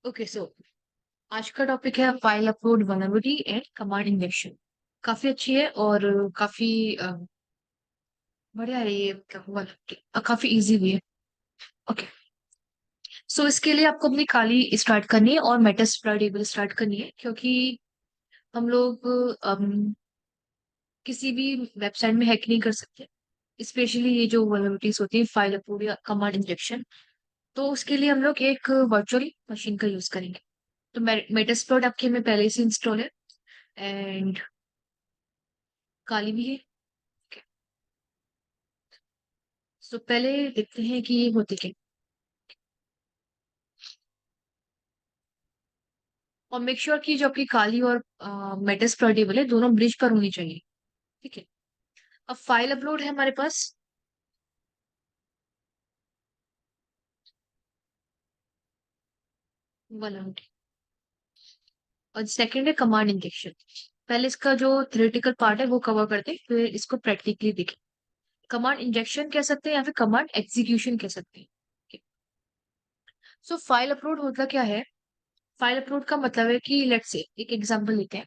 Okay so आज का topic है file upload vulnerability and command injection. काफी अच्छी है और काफी बढ़िया है ये काफी इजी भी है। ओके सो इसके लिए आपको अपनी खाली स्टार्ट करनी है और मेटास्प्लॉइट टेबल स्टार्ट करनी है क्योंकि हम लोग किसी भी वेबसाइट में हैक नहीं कर सकते, स्पेशली ये जो वल्नरेबिलिटीज होती है फाइल अपलोड या कमांड इंजेक्शन। तो उसके लिए हम लोग एक वर्चुअल मशीन का यूज करेंगे। तो मेटास्प्लॉइट आपके में पहले से इंस्टॉल है एंड काली भी है। तो पहले देखते हैं कि ये होते क्या। और मेक श्योर कि जो आपकी काली और मेटस टेबल है दोनों ब्रिज पर होनी चाहिए। ठीक है। अब फाइल अपलोड है हमारे पास। One minute. और सेकंड है कमांड इंजेक्शन। पहले इसका जो थ्योरेटिकल पार्ट है वो कवर करते हैं, फिर इसको प्रैक्टिकली देखें। कमांड इंजेक्शन कह सकते हैं या फिर कमांड एग्जीक्यूशन कह सकते हैं। सो फाइल अपलोड होता क्या है? फाइल अपलोड का मतलब है कि लेट्स से एक एग्जांपल लेते हैं।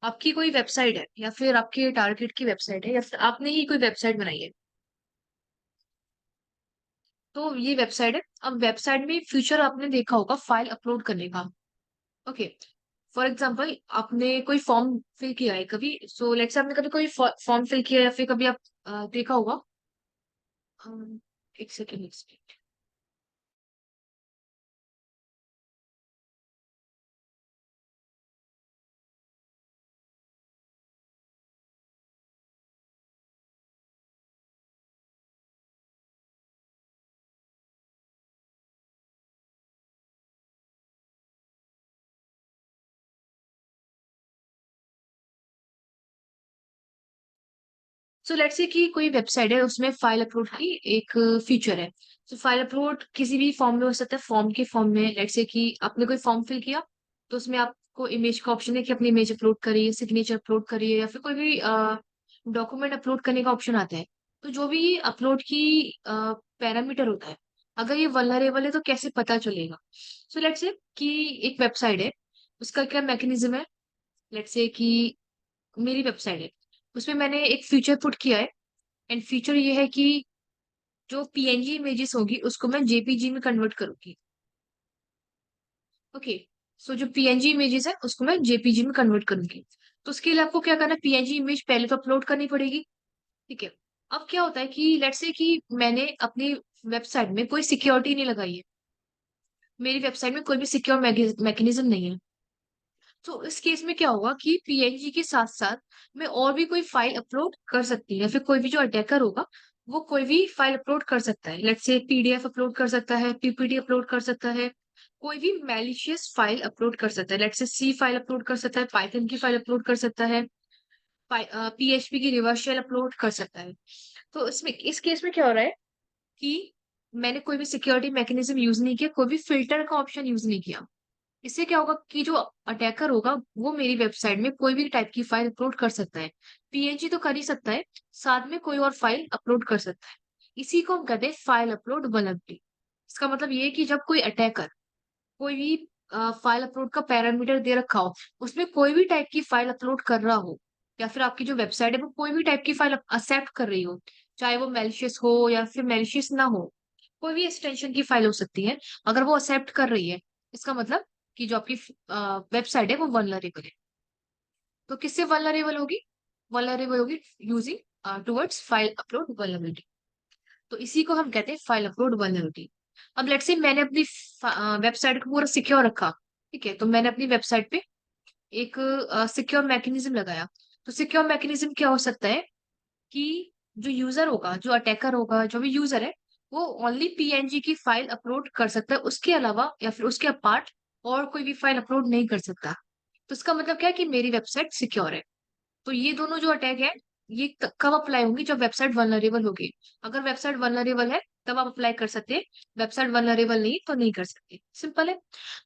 आपकी कोई वेबसाइट है या फिर आपके टारगेट की वेबसाइट है या फिर आपने ही कोई वेबसाइट बनाई है। तो ये वेबसाइट है। अब वेबसाइट में फ्यूचर आपने देखा होगा फाइल अपलोड करने का। ओके। फॉर एग्जांपल आपने कोई फॉर्म फिल किया है कभी, सो लेट्स से आपने कभी कोई फॉर्म फिल किया है या फिर कभी आप देखा होगा। एक सेकेंड एक सेकेंड। सो लेट्स से कि कोई वेबसाइट है उसमें फाइल अपलोड की एक फीचर है। तो फाइल अपलोड किसी भी फॉर्म में हो सकता है। फॉर्म के फॉर्म में लेट्स से कि आपने कोई फॉर्म फिल किया, तो उसमें आपको इमेज का ऑप्शन है कि अपनी इमेज अपलोड करिए, सिग्नेचर अपलोड करिए या फिर कोई भी डॉक्यूमेंट अपलोड करने का ऑप्शन आता है। तो जो भी अपलोड की पैरामीटर होता है, अगर ये वल्नरेबल है तो कैसे पता चलेगा? सो लेट्स से कि एक वेबसाइट है, उसका क्या मैकेनिज्म है। लेट्स से कि मेरी वेबसाइट है, उसमें मैंने एक फीचर पुट किया है। एंड फीचर ये है कि जो पीएनजी इमेजेस होगी उसको मैं जेपीजी में कन्वर्ट करूंगी। ओके। सो जो पीएनजी इमेजेस है उसको मैं जेपीजी में कन्वर्ट करूंगी। तो उसके लिए आपको क्या करना है, पीएनजी इमेज पहले तो अपलोड करनी पड़ेगी। ठीक है। अब क्या होता है कि लेट्स से कि मैंने अपनी वेबसाइट में कोई सिक्योरिटी नहीं लगाई है। मेरी वेबसाइट में कोई भी सिक्योर मैकेनिज्म नहीं है। तो इस केस में क्या होगा कि पीएनजी के साथ साथ मैं और भी कोई फाइल अपलोड कर सकती हूँ या फिर कोई भी जो अटैकर होगा वो कोई भी फाइल अपलोड कर सकता है। लेट्स से पीडीएफ अपलोड कर सकता है, पीपीटी अपलोड कर सकता है, कोई भी मैलिशियस फाइल अपलोड कर सकता है। Let's say C file upload कर सकता है, पाइथन की फाइल अपलोड कर सकता है, पीएचपी की रिवर्स शेल अपलोड कर सकता है। तो इसमें इस केस में क्या हो रहा है कि मैंने कोई भी सिक्योरिटी मैकेनिज्म यूज नहीं किया, कोई भी फिल्टर का ऑप्शन यूज नहीं किया। इससे क्या होगा कि जो अटैकर होगा वो मेरी वेबसाइट में कोई भी टाइप की फाइल अपलोड कर सकता है। पीएनजी तो कर ही सकता है, साथ में कोई और फाइल अपलोड कर सकता है। इसी को हम कहते हैं फाइल अपलोड वल्नरेबिलिटी। इसका मतलब ये है कि जब कोई अटैकर कोई भी फाइल अपलोड का पैरामीटर दे रखा हो, उसमें कोई भी टाइप की फाइल अपलोड कर रहा हो या फिर आपकी जो वेबसाइट है वो कोई भी टाइप की फाइल एक्सेप्ट कर रही हो, चाहे वो मेलिशियस हो या फिर मेलिशियस ना हो, कोई भी एक्सटेंशन की फाइल हो सकती है। अगर वो एक्सेप्ट कर रही है, इसका मतलब कि जो आपकी वेबसाइट है वो वल्नरेबल है। तो किससे वल्नरेबल होगी? वल्नरेबल होगी using towards file upload vulnerability. तो इसी को हम कहते हैं फाइल अपलोड वल्नरेबिलिटी। अब लेट्स से मैंने अपनी वेबसाइट को पूरा सिक्योर रखा। ठीक है। तो मैंने अपनी वेबसाइट पे एक सिक्योर मैकेनिज्म लगाया। तो सिक्योर मैकेनिज्म क्या हो सकता है कि जो यूजर होगा, जो अटैकर होगा, जो भी यूजर है, वो ओनली पीएनजी की फाइल अपलोड कर सकता है, उसके अलावा या फिर उसके अपार्ट और कोई भी फाइल अपलोड नहीं कर सकता। तो इसका मतलब क्या है कि मेरी वेबसाइट सिक्योर है। तो ये दोनों जो अटैक है ये कब अप्लाई होंगी? जब वेबसाइट वल्नरेबल होगी। अगर वेबसाइट वल्नरेबल है तब आप अप्लाई कर सकते हैं, वेबसाइट वल्नरेबल नहीं तो नहीं कर सकते। सिंपल है।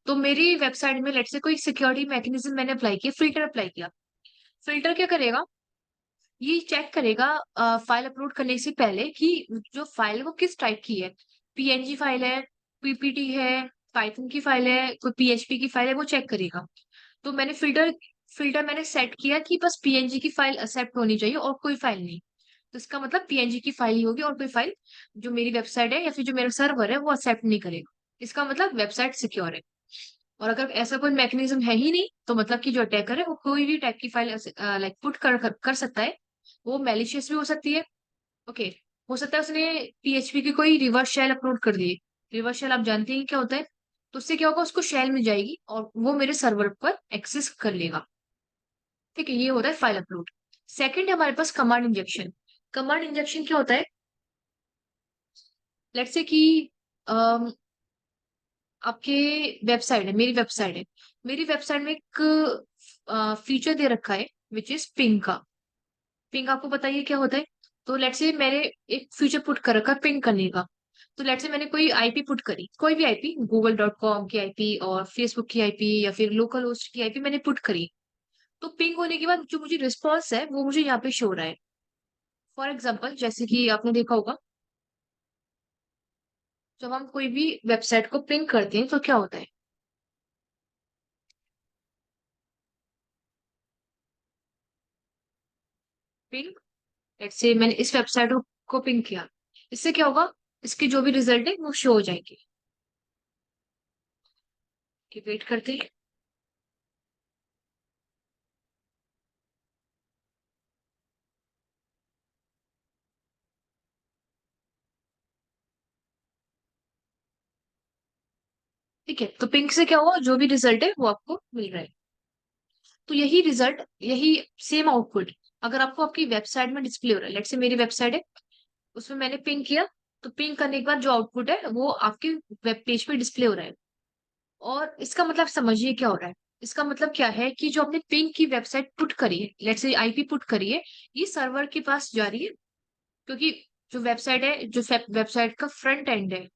तो मेरी वेबसाइट में लेट्स से कोई सिक्योरिटी मैकेनिज्म मैंने अप्लाई किया, फिल्टर अप्लाई किया। फिल्टर क्या करेगा? ये चेक करेगा फाइल अपलोड करने से पहले कि जो फाइल है वो किस टाइप की है। पीएनजी फाइल है, पीपीटी है, पाइथन की फाइल है, कोई पीएचपी की फाइल है, वो चेक करेगा। तो मैंने फिल्टर मैंने सेट किया कि बस पीएनजी की फाइल एक्सेप्ट होनी चाहिए और कोई फाइल नहीं। तो इसका मतलब पीएनजी की फाइल ही होगी और कोई फाइल जो मेरी वेबसाइट है या फिर जो मेरा सर्वर है वो एक्सेप्ट नहीं करेगा। इसका मतलब वेबसाइट सिक्योर है। और अगर ऐसा कोई मैकेनिज्म है ही नहीं, तो मतलब कि जो अटैकर है वो कोई भी टाइप की फाइल लाइक पुट कर सकता है। वो मैलिशियस भी हो सकती है। ओके। हो सकता है उसने पीएचपी की कोई रिवर्स शेल अपलोड कर दी। रिवर्स शेल आप जानते हैं क्या होता है? तो उससे क्या होगा, उसको शेल मिल जाएगी और वो मेरे सर्वर पर एक्सेस कर लेगा। ठीक है, ये होता है फाइल अपलोड। सेकंड है हमारे पास कमांड इंजेक्शन। कमांड इंजेक्शन क्या होता है? लेट्स से कि अम, आपके वेबसाइट है, मेरी वेबसाइट है। मेरी वेबसाइट में एक फीचर दे रखा है विच इज पिंग का। पिंग आपको बताइए क्या होता है? तो लेट्स से मैंने एक फीचर पुट कर रखा है पिंग करने का। तो लेट्स से मैंने कोई आईपी पुट करी, कोई भी आईपी, google.com की आईपी और फेसबुक की आईपी या फिर लोकल होस्ट की आईपी मैंने पुट करी। तो पिंग होने के बाद जो मुझे रिस्पॉन्स है वो मुझे यहाँ पे शो हो रहा है। फॉर एग्जाम्पल, जैसे कि आपने देखा होगा, जब हम कोई भी वेबसाइट को पिंग करते हैं तो क्या होता है? पिंग, लेट्स से मैंने इस वेबसाइट को पिंग किया। इससे क्या होगा? इसके जो भी रिजल्ट है वो शो हो जाएंगे। कि वेट करते हैं। ठीक है, तो पिंक से क्या हुआ, जो भी रिजल्ट है वो आपको मिल रहा है। तो यही रिजल्ट, यही सेम आउटपुट अगर आपको आपकी वेबसाइट में डिस्प्ले हो रहा है। लेट्स से मेरी वेबसाइट है, उसमें मैंने पिंग किया। तो पिंग करने के बाद जो आउटपुट है वो आपके वेब पेज पे डिस्प्ले हो रहा है। और इसका मतलब समझिए क्या हो रहा है। इसका मतलब क्या है कि जो आपने पिंग की वेबसाइट पुट करी है, लेट्स से आईपी पुट करी है, ये सर्वर के पास जा रही है। क्योंकि जो वेबसाइट है, जो वेबसाइट का फ्रंट एंड है,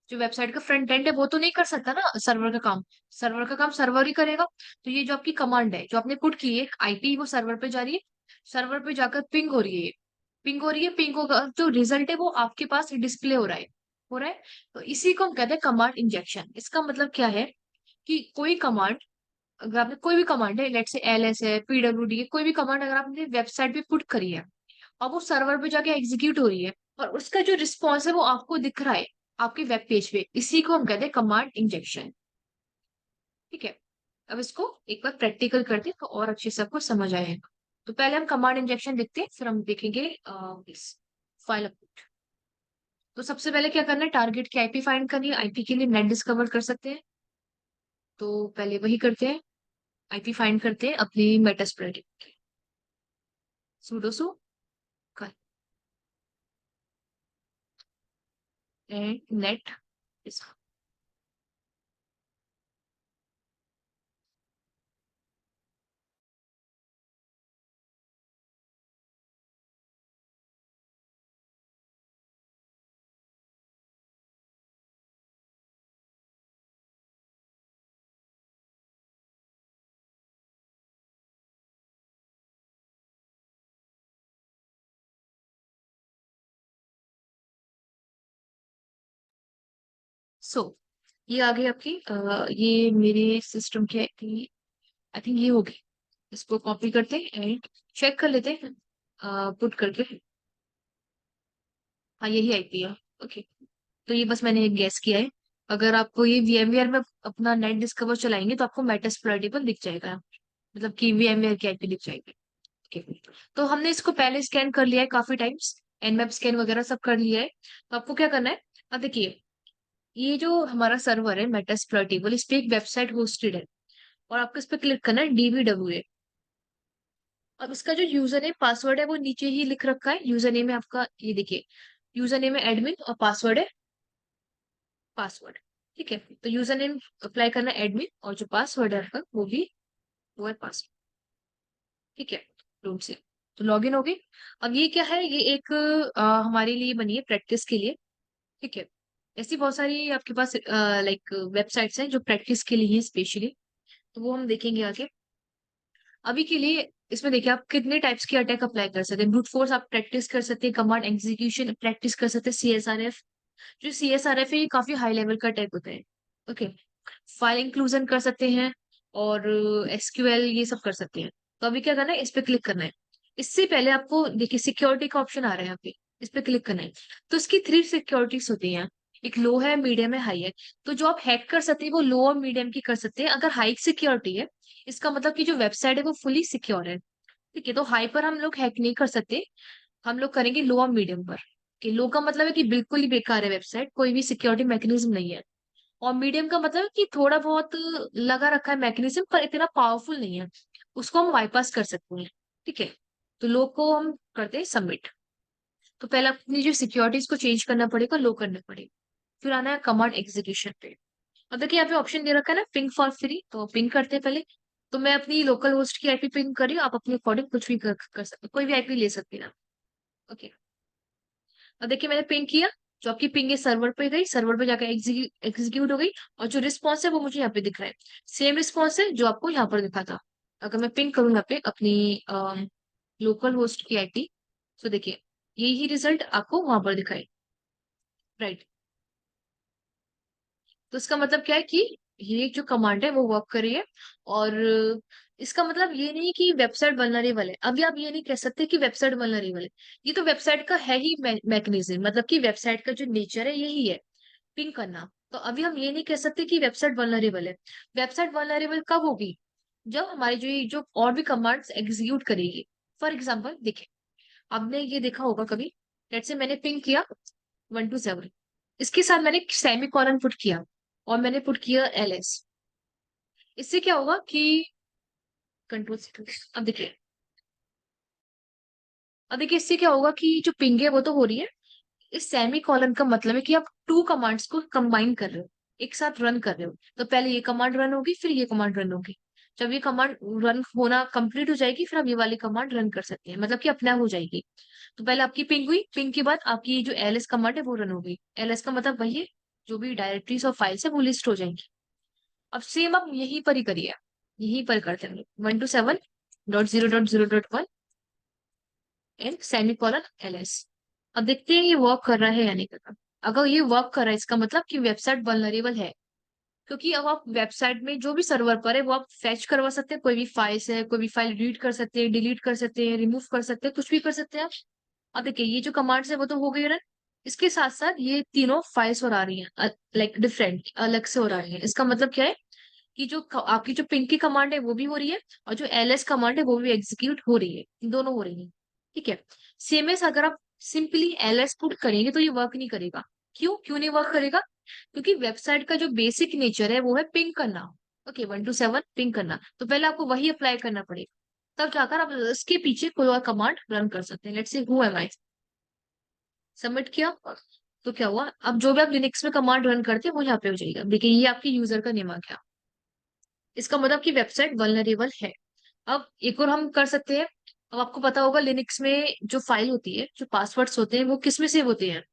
जो वेबसाइट का फ्रंट एंड है वो तो नहीं कर सकता ना सर्वर का काम। सर्वर का काम सर्वर ही करेगा। तो ये जो आपकी कमांड है जो आपने पुट की है आईपी, वो सर्वर पे जा रही है। सर्वर पे जाकर पिंग हो रही है। पिंग हो रही है, पिंग होगा, जो रिजल्ट है वो आपके पास डिस्प्ले हो रहा है। हो रहा है। तो इसी को हम कहते हैं कमांड इंजेक्शन। इसका मतलब क्या है कि कोई कमांड, अगर आपने कोई भी कमांड है, लेट से एलएस है, पीडब्ल्यूडी है, कोई भी कमांड अगर आपने वेबसाइट पे पुट करी है और वो सर्वर पे जाके एग्जीक्यूट हो रही है और उसका जो रिस्पॉन्स है वो आपको दिख रहा है आपके वेब पेज पे, इसी को हम कहते हैं कमांड इंजेक्शन। ठीक है। अब इसको एक बार प्रैक्टिकल करते हैं तो और अच्छे से आपको समझ आएगा। तो पहले हम कमांड इंजेक्शन देखते हैं, फिर हम देखेंगे इस फाइल अपलोड। तो सबसे पहले क्या करना है, टारगेट की आईपी फाइंड करनी है। आईपी के लिए नेट डिस्कवर कर सकते हैं। तो पहले वही करते हैं, आईपी फाइंड करते हैं अपनी मेटास्प्रेड sudo su and net is। सो ये आ गई आपकी ये मेरे सिस्टम की आई थिंक ये होगी। इसको कॉपी करते हैं एंड चेक कर लेते हैं पुट करके। हाँ, यही आईपी है। ओके। तो ये बस मैंने एक गैस किया है। अगर आपको ये VMware में अपना नेट डिस्कवर चलाएंगे तो आपको मेटास्प्लॉइटेबल दिख जाएगा। मतलब कि VMware की आईपी दिख जाएगी। ओके। तो हमने इसको पहले स्कैन कर लिया है काफी टाइम्स। nmap स्कैन वगैरह सब कर लिया है। तो आपको क्या करना है, अब देखिए, ये जो हमारा सर्वर है मेटास्प्लॉइटेबल, इस पे एक वेबसाइट होस्टेड है और आपको इस पे क्लिक करना है DBWA। अब इसका जो यूजर नेम पासवर्ड है वो नीचे ही लिख रखा है। यूजर नेम है आपका, ये देखिए, यूजर नेम है एडमिन और पासवर्ड है पासवर्ड। ठीक है, तो यूजर नेम अप्लाई करना है एडमिन और जो पासवर्ड है आपका वो है पासवर्ड। ठीक है, रूम से तो लॉगिन हो गई। अब ये क्या है, ये एक हमारे लिए बनी है प्रैक्टिस के लिए। ठीक है। ऐसी बहुत सारी आपके पास लाइक वेबसाइट्स हैं जो प्रैक्टिस के लिए है स्पेशली। तो वो हम देखेंगे आगे। अभी के लिए इसमें देखिए, आप कितने टाइप्स के अटैक अप्लाई कर सकते हैं। ब्रूट फोर्स आप प्रैक्टिस कर सकते हैं, कमांड एग्जीक्यूशन प्रैक्टिस कर सकते हैं, CSRF जो CSRF है ये काफी हाई लेवल का टैग होता है। ओके, फाइल इंक्लूजन कर सकते हैं और SQL ये सब कर सकते हैं। तो अभी क्या करना है, इस पे क्लिक करना है। इससे पहले आपको देखिए सिक्योरिटी का ऑप्शन आ रहा है यहाँ पे, इस पे क्लिक करना है। तो इसकी 3 सिक्योरिटीज होती हैं, एक लो है, मीडियम है, हाई है। तो जो आप हैक कर सकते हैं वो लो और मीडियम की कर सकते हैं। अगर हाई सिक्योरिटी है, इसका मतलब कि जो वेबसाइट है वो फुली सिक्योर है। ठीक है, तो हाई पर हम लोग हैक नहीं कर सकते, हम लोग करेंगे लो और मीडियम पर। कि लो का मतलब है कि बिल्कुल ही बेकार है वेबसाइट, कोई भी सिक्योरिटी मैकेनिज्म नहीं है। और मीडियम का मतलब है कि थोड़ा बहुत लगा रखा है मैकेनिज्म, पर इतना पावरफुल नहीं है, उसको हम बाईपास कर सकते हैं। ठीक है, तो लो को हम करते हैं सबमिट। तो पहले अपनी जो सिक्योरिटीज को चेंज करना पड़ेगा, लो करना पड़ेगा। फिर आना है कमांड एग्जीक्यूशन पे। अब देखिए यहाँ पे ऑप्शन दे रखा है ना, पिंग फॉर फ्री, तो पिंग करते हैं पहले। तो मैं अपनी लोकल होस्ट की आईपी पिंग कर रही हूँ, आप अपने अकॉर्डिंग कुछ भी कर सकते, कोई भी आईपी ले सकते हैं ना। ओके, अब देखिए मैंने पिंग किया, जो आपकी पिंग है सर्वर पे गई, सर्वर पे जाकर एग्जीक्यूट हो गई। और जो रिस्पॉन्स है वो मुझे यहाँ पे दिख रहा है, सेम रिस्पॉन्स है जो आपको यहाँ पर दिखा था। अगर मैं पिंग करूँ यहाँ पे अपनी लोकल होस्ट की आईपी, तो देखिए यही रिजल्ट आपको वहां पर दिखाई, राइट। तो इसका मतलब क्या है कि ये जो कमांड है वो वर्क कर रही है। और इसका मतलब ये नहीं कि वेबसाइट वल्नरेबल है, अभी आप ये नहीं कह सकते कि वेबसाइट वल्नरेबल है। ये तो वेबसाइट का है ही मैकेनिज्म, मतलब कि वेबसाइट का जो नेचर है यही है पिंग करना। तो अभी हम ये नहीं कह सकते कि वेबसाइट वल्नरेबल है। वेबसाइट वल्नरेबल कब होगी, जब हमारी जो और भी कमांड्स एग्जीक्यूट करेगी। फॉर एग्जाम्पल देखिए, आपने ये देखा होगा कभी, लेट्स से मैंने पिंग किया 127, इसके साथ मैंने सेमी कॉलन पुट किया और मैंने पुट किया LS। इससे क्या होगा कि कंट्रोल, अब देखिए इससे क्या होगा कि जो पिंग है वो तो हो रही है। इस सेमी कॉलन का मतलब है कि आप 2 कमांड्स को कंबाइन कर रहे हो, एक साथ रन कर रहे हो। तो पहले ये कमांड रन होगी, फिर ये कमांड रन होगी। जब ये कमांड रन होना कंप्लीट हो जाएगी, फिर आप ये वाली कमांड रन कर सकते हैं, मतलब कि अपने आप हो जाएगी। तो पहले आपकी पिंग हुई, पिंग के बाद आपकी जो LS कमांड है वो रन होगी। LS का मतलब वही है, जो भी डायरेक्टरीज और फाइल्स है वो लिस्ट हो जाएंगी। अब सेम आप यहीं पर ही करिए, यहीं पर करते हैं 127.0.0.1 एंड सेमी कॉलन LS। अब देखते हैं ये वर्क कर रहा है या नहीं कर रहा। अगर ये वर्क कर रहा है, इसका मतलब कि वेबसाइट वल्नरेबल है। क्योंकि अब आप वेबसाइट में जो भी सर्वर पर है वो आप फैच करवा सकते हैं, कोई भी फाइल्स है, कोई भी फाइल रीड कर सकते हैं, डिलीट कर सकते हैं, रिमूव कर सकते हैं, कुछ भी कर सकते हैं आप। अब देखिए ये जो कमांड्स है वो तो हो गई रन, इसके साथ साथ ये तीनों फाइल्स और आ रही हैं, लाइक डिफरेंट अलग से हो रही है। इसका मतलब क्या है कि जो आपकी जो पिंग की कमांड है वो भी हो रही है, और जो LS कमांड है वो भी एग्जीक्यूट हो रही है, दोनों हो रही है। ठीक है, सेम एस अगर आप सिंपली LS पुट करेंगे तो ये वर्क नहीं करेगा। क्यों क्यों नहीं वर्क करेगा, क्योंकि वेबसाइट का जो बेसिक नेचर है वो है पिंग करना। ओके, 127 पिंग करना, तो पहले आपको वही अप्लाई करना पड़ेगा, तब जाकर आप इसके पीछे कोई और कमांड रन कर सकते हैं। Let's say who am I, submit किया, तो क्या हुआ, अब जो भी आप लिनक्स में कमांड रन करते हैं वो यहाँ पे हो जाएगा। देखिए ये आपके यूजर का नेम आ गया, इसका मतलब कि वेबसाइट वल्नरेबल है। अब एक और हम कर सकते हैं। अब आपको पता होगा लिनक्स में जो फाइल होती है, जो पासवर्ड्स होते हैं वो किस में सेव होते हैं,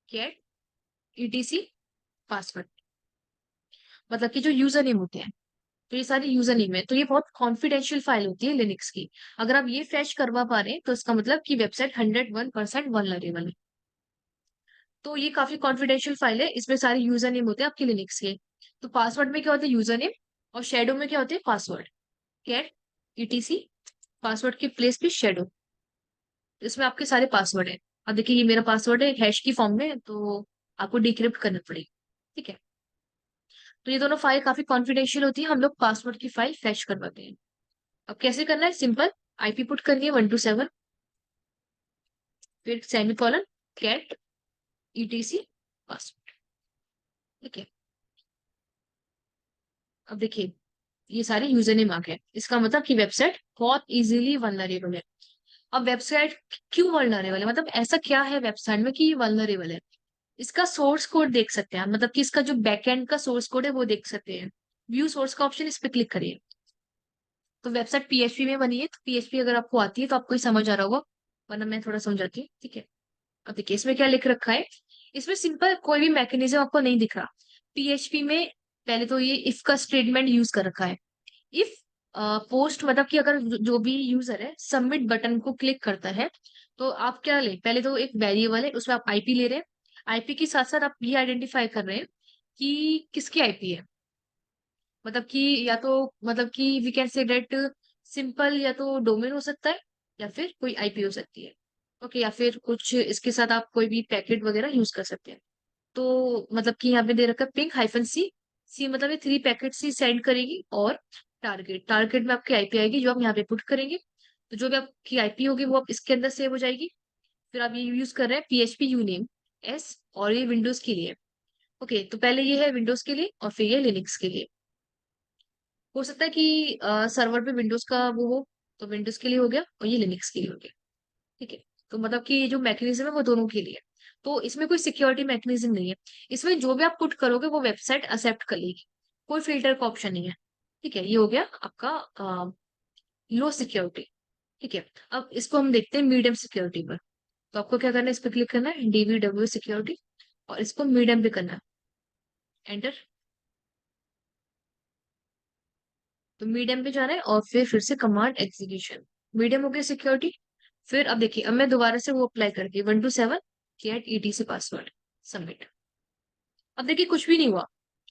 कैट ETC पासवर्ड, मतलब कि जो यूजर नेम होते हैं। तो ये सारी यूजर नेम है, तो ये बहुत कॉन्फिडेंशियल फाइल होती है लिनक्स की। अगर आप ये फैच करवा पा रहे हैं तो इसका मतलब कि वेबसाइट 101% वल्नरेबल है। तो ये काफी कॉन्फिडेंशियल फाइल है, इसमें सारे यूजर नेम होते हैं आपके लिनक्स के। तो पासवर्ड में क्या होता है, यूजर नेम, और शेडो में क्या होते हैं, पासवर्ड। कैट ETC पासवर्ड के प्लेस पे शेडो, इसमें आपके सारे पासवर्ड है। अब देखिए ये मेरा पासवर्ड है हैश की फॉर्म में, तो आपको डिक्रिप्ट करना पड़ेगा। ठीक है, तो ये दोनों फाइल काफी कॉन्फिडेंशियल होती है, हम लोग पासवर्ड की फाइल फैच करवाते हैं। अब कैसे करना है, सिंपल, आईपी पुट करनी है 127, फिर semicolon cat ETC password. ठीक है, अब देखिए ये सारे यूजर नेम आ गए, इसका मतलब कि वेबसाइट बहुत इजीली वल्नरेबल है। अब वेबसाइट क्यों वल्नरेबल है, मतलब ऐसा क्या है वेबसाइट में कि ये वल्नरेबल है। इसका सोर्स कोड देख सकते हैं, मतलब कि इसका जो बैकएंड का सोर्स कोड है वो देख सकते हैं। व्यू सोर्स का ऑप्शन, इस पे क्लिक करिए। तो वेबसाइट PHP में बनी है, तो PHP अगर आपको आती है तो आपको ही समझ आ रहा होगा, वरना मैं थोड़ा समझाती हूँ। ठीक है, अब देखिए इसमें क्या लिख रखा है, इसमें सिंपल कोई भी मैकेनिज्म आपको नहीं दिख रहा। PHP में पहले तो ये इफ का स्टेटमेंट यूज कर रखा है। इफ पोस्ट मतलब कि अगर जो भी यूजर है सबमिट बटन को क्लिक करता है, तो आप क्या ले, पहले तो एक वेरिएबल है उसमें आप आईपी ले रहे हैं। आईपी के साथ साथ आप ये आइडेंटिफाई कर रहे हैं कि किसकी आईपी है। मतलब कि या तो मतलब कि we can say that simple, या तो डोमेन हो सकता है या फिर कोई आईपी हो सकती है। ओके, या फिर कुछ इसके साथ आप कोई भी पैकेट वगैरह यूज कर सकते हैं। तो मतलब कि यहाँ पे दे रखा है पिंग हाइफन सी। सी मतलब ये 3 पैकेट सी सेंड करेगी, और टारगेट, टारगेट में आपकी आईपी आएगी जो आप यहाँ पे पुट करेंगे। तो जो भी आपकी आईपी होगी वो आप इसके अंदर सेव हो जाएगी। फिर आप ये यूज कर रहे हैं पीएचपी यूनेम एस, और ये विंडोज के लिए। ओके, तो पहले ये है विंडोज के लिए और फिर ये लिनक्स के लिए। हो सकता है कि सर्वर पे विंडोज का वो हो, तो विंडोज के लिए हो गया और ये लिनक्स के लिए हो गया। ठीक है। तो मतलब कि ये जो मैकेनिज्म है वो दोनों के लिए। तो इसमें कोई सिक्योरिटी मैकेनिज्म नहीं है। इसमें जो भी आप पुट करोगे वो वेबसाइट एक्सेप्ट कर लेगी। कोई फिल्टर का ऑप्शन नहीं है। ठीक है, ये हो गया आपका लो सिक्योरिटी। ठीक है। अब इसको हम देखते हैं मीडियम सिक्योरिटी पर। तो आपको क्या करना है, इस पर क्लिक करना है डीवीडब्ल्यू सिक्योरिटी, और इसको मीडियम पे करना है। एंटर। तो मीडियम पे जाना है और फिर से कमांड एग्जीक्यूशन। मीडियम हो गया सिक्योरिटी। फिर अब देखिए, अब मैं दोबारा से वो अप्लाई करके 127 गेट ईटीसी पासवर्ड, सबमिट। अब देखिए कुछ भी नहीं हुआ।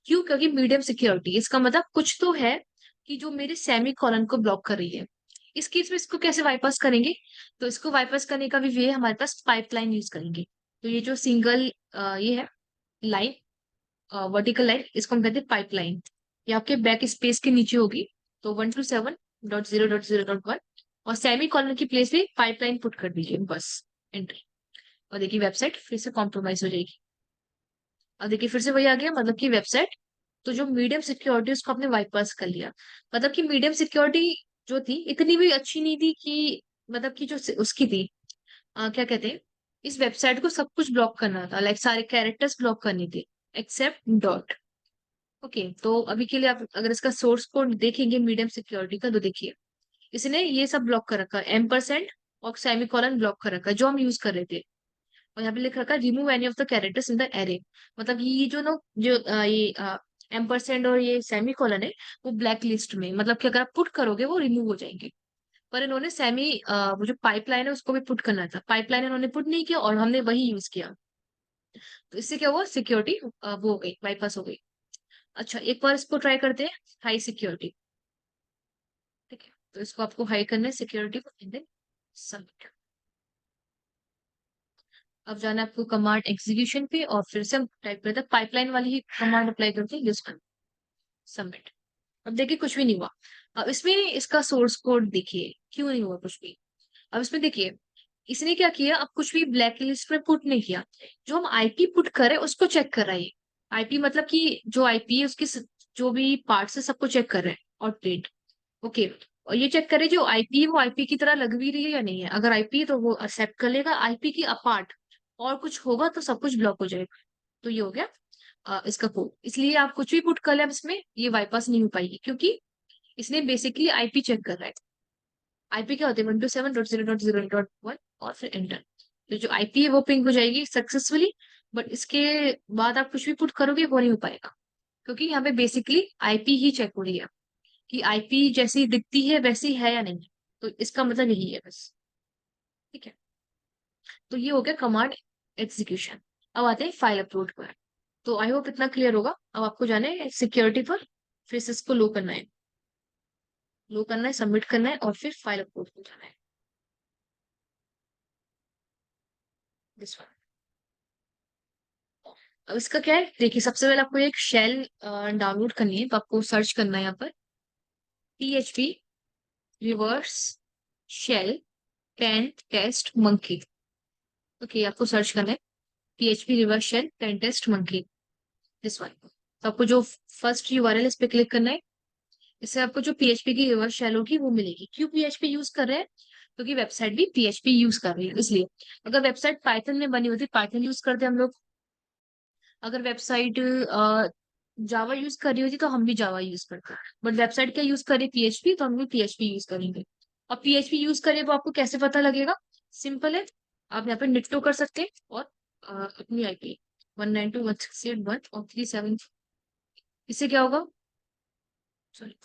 क्यों? क्योंकि मीडियम सिक्योरिटी, इसका मतलब कुछ तो है कि जो मेरे सेमी कॉलन को ब्लॉक कर रही है। इस केस में इसको कैसे बाईपास करेंगे? तो इसको बाईपास करने का भी वे है, हमारे पास पाइपलाइन यूज करेंगे। तो ये जो सिंगल ये है लाइन, वर्टिकल लाइन, इसको हम कहते हैं पाइपलाइन। ये आपके बैक स्पेस के नीचे होगी। तो 127.0.0.1, और सेमी कॉलन की प्लेस पे पाइपलाइन पुट कर दीजिए बस। एंटर। और देखिए वेबसाइट फिर से कॉम्प्रोमाइज हो जाएगी। अब देखिए फिर से वही आ गया, मतलब कि वेबसाइट, तो जो मीडियम सिक्योरिटी उसको आपने बाईपास कर लिया। मतलब कि मीडियम सिक्योरिटी जो थी इतनी भी अच्छी नहीं थी कि, मतलब कि जो उसकी थी, क्या कहते हैं, इस वेबसाइट को सब कुछ ब्लॉक करना था, लाइक सारे कैरेक्टर्स ब्लॉक करने थे एक्सेप्ट डॉट। ओके, तो अभी के लिए आप अगर इसका सोर्स कोड देखेंगे मीडियम सिक्योरिटी का, तो देखिए इसने ये सब ब्लॉक कर रखा है, M% और सेमीकोलन ब्लॉक कर रखा है जो हम यूज कर रहे थे। और यहाँ पे लिख रखा है remove any of the characters in the array. मतलब ये जो ना, जो ये M% और ये सेमीकोलन है, वो ब्लैक लिस्ट में, मतलब कि अगर आप पुट करोगे वो रिमूव हो जाएंगे। पर इन्होंने वो जो पाइपलाइन है उसको भी पुट करना था, पाइपलाइन इन्होंने पुट नहीं किया और हमने वही यूज किया। तो इससे क्या हुआ, सिक्योरिटी वो हो गई, बाईपास हो गई। अच्छा, एक बार इसको ट्राई करते हैं, हाई सिक्योरिटी। ठीक है, तो इसको आपको हाई करना है सिक्योरिटी को, एंड देन सबमिट। अब जाना है आपको कमांड एग्जीक्यूशन पे, और फिर से हम टाइप करते हैं पाइपलाइन वाली ही कमांड अप्लाई करते हैं, यूज सबमिट। अब देखिए कुछ भी नहीं हुआ। अब इसमें इसका सोर्स कोड देखिए, क्यों नहीं हुआ कुछ भी। अब इसमें देखिए इसने क्या किया, अब कुछ भी ब्लैक लिस्ट में पुट नहीं किया। जो हम आईपी पुट कर रहे हैं उसको चेक कर रहा है। आईपी मतलब कि जो आईपी है उसके जो भी पार्ट्स है सबको चेक कर रहे हैं, और ट्रेड। ओके। और ये चेक करे जो आईपी है वो आईपी की तरह लग भी रही है या नहीं है। अगर आईपी है तो वो एक्सेप्ट कर लेगा, आईपी की अपार्ट और कुछ होगा तो सब कुछ ब्लॉक हो जाएगा। तो ये हो गया इसका कोड। इसलिए आप कुछ भी पुट कर ले, अब इसमें ये बाईपास नहीं हो पाएगी, क्योंकि इसने बेसिकली आईपी चेक कर रहा है। आईपी क्या होती है, 127.0.0.1, और फिर एंटर। तो जो आईपी है वो पिंग हो जाएगी सक्सेसफुली। बट इसके बाद आप कुछ भी पुट करोगे वो नहीं हो पाएगा, क्योंकि यहाँ पे बेसिकली आईपी ही चेक हो रही है कि आईपी जैसी दिखती है वैसी है या नहीं। तो इसका मतलब यही है बस। ठीक है। तो ये हो गया कमांड एग्जीक्यूशन। अब आते हैं फाइल अपलोड पर। तो आई होप इतना क्लियर होगा। अब आपको जाना है सिक्योरिटी पर, फिर से इसको लो करना है, लो करना है, सबमिट करना है, और फिर फाइल अपलोड पर जाना है। This one. अब इसका क्या है, देखिए सबसे पहले आपको एक शेल डाउनलोड करनी है। तो आपको सर्च करना है यहाँ पर PHP reverse shell pen test monkey. Okay, आपको सर्च करना है PHP reverse shell pen test monkey, this one. तो आपको जो फर्स्ट यूआरएल इस पे क्लिक करना है। इससे आपको जो PHP की रिवर्स शेल होगी वो मिलेगी। क्यों PHP यूज कर रहे हैं? क्योंकि वेबसाइट भी PHP यूज कर रही है, इसलिए। अगर वेबसाइट पाइथन में बनी होती, पाइथन यूज करते हम लोग। अगर वेबसाइट जावा यूज कर रही होती तो हम भी जावा यूज करते। बट वेबसाइट क्या यूज करें, PHP, तो हम भी PHP यूज करेंगे। और PHP यूज करें तो आपको कैसे पता लगेगा? सिंपल है, आप यहाँ पे निट्टो कर सकते हैं, और अपनी आईपी 192.168.1 और 37। इससे क्या होगा, सॉरी,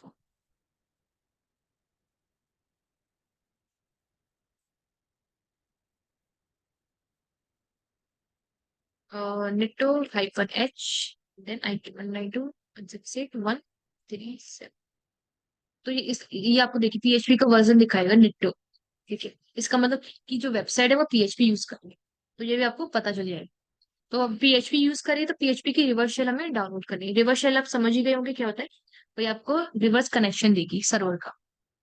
निट्टो हाइफन एच देन IP 192.168.137। तो ये आपको देखिए PHP का वर्जन दिखाएगा निट्टो। ठीक है, इसका मतलब कि जो वेबसाइट है वो PHP यूज कर रही है, तो ये भी आपको पता चल जाएगा। तो अब PHP यूज करिए तो PHP की रिवर्स शेल हमें डाउनलोड करनी है। रिवर्स शेल आप समझ ही गए होंगे क्या होता है, तो ये आपको रिवर्स कनेक्शन देगी सर्वर का।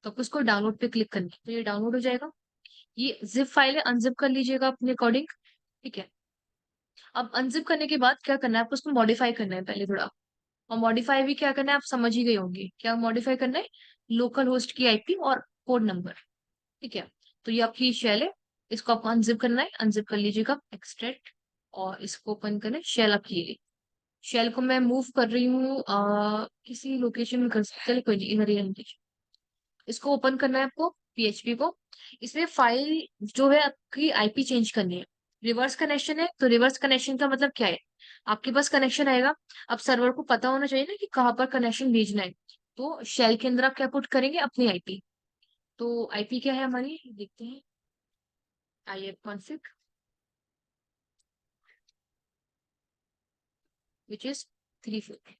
तो आपको उसको डाउनलोड पे क्लिक करना है, तो ये डाउनलोड हो जाएगा। ये जिप फाइल है, अनजिप कर लीजिएगा अपने अकॉर्डिंग। ठीक है, अब अनजिप करने के बाद क्या करना है, आपको उसको मॉडिफाई करना है पहले थोड़ा। और मॉडिफाई भी क्या करना है आप समझ ही गए होंगे, क्या मॉडिफाई करना है, लोकल होस्ट की IP और पोर्ट नंबर। ठीक है, तो ये आपकी शेल है, इसको आपको अनजिप करना है, अनजिप कर लीजिएगा, एक्सट्रैक्ट, और इसको ओपन करें, शेल आपकी ये। शेल को मैं मूव कर रही हूँ किसी लोकेशन में कर सकते हैं, कोई नहीं, इधर ही रहने दीजिए। इसको ओपन करना है आपको, PHP को। इसमें फाइल जो है आपकी IP चेंज करनी है। रिवर्स कनेक्शन है, तो रिवर्स कनेक्शन का मतलब क्या है, आपके पास कनेक्शन आएगा। अब सर्वर को पता होना चाहिए ना कि कहाँ पर कनेक्शन भेजना है, तो शेल के अंदर आप क्या पुट करेंगे, अपनी IP। तो IP क्या है हमारी, देखते हैं, IF config, which is 34।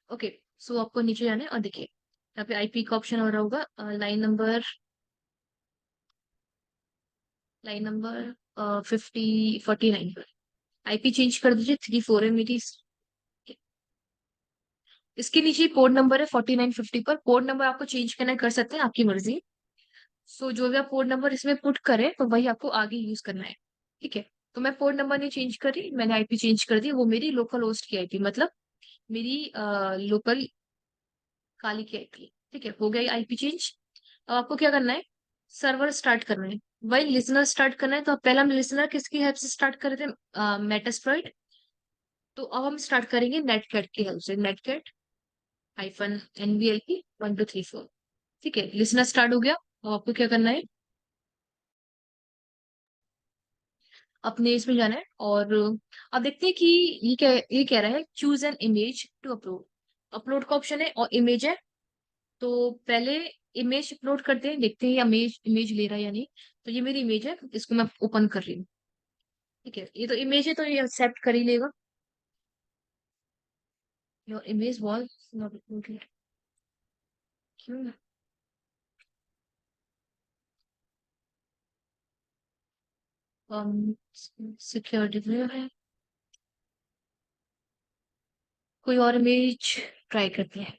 Okay, so आपको नीचे जाना है और देखिए यहाँ पे IP का ऑप्शन हो रहा होगा, लाइन नंबर 49 पर IP चेंज कर दीजिए, 34 है मेरी। इसके नीचे पोर्ट नंबर है 4950 पर, पोर्ट नंबर आपको चेंज करना कर सकते हैं, आपकी मर्जी। सो जो भी आप पोर्ट नंबर इसमें पुट करें तो वही आपको आगे यूज करना है। ठीक है, तो मैं पोर्ट नंबर नहीं चेंज करी, मैंने IP चेंज कर दी, वो मेरी लोकल होस्ट की IP, मतलब मेरी लोकल काली की IP। ठीक है, हो गया IP चेंज। अब आपको क्या करना है, सर्वर स्टार्ट करना है, वही लिसनर स्टार्ट करना है। तो पहला हम लिसनर किसकी हेल्प से स्टार्ट कर रहे थे, मेटास्प्लॉइट। तो अब हम स्टार्ट करेंगे नेटकैट की हेल्प से, नेटकैट -NVLP 1234। ठीक है, लिसनर स्टार्ट हो गया। अब आपको क्या करना है, अपने इसमें जाना है, और अब देखते हैं कि ये कह रहा है choose an image to upload. Upload का ऑप्शन है और इमेज है, तो पहले इमेज अपलोड करते हैं, देखते हैं ये इमेज इमेज ले रहा है या नहीं। तो ये मेरी इमेज है, इसको मैं ओपन कर रही हूँ। ठीक है, ये तो इमेज है, तो ये एक्सेप्ट कर ही लेगा। Your image was not uploaded, क्यों। सिक्योरिटी है, कोई और इमेज ट्राई करते हैं,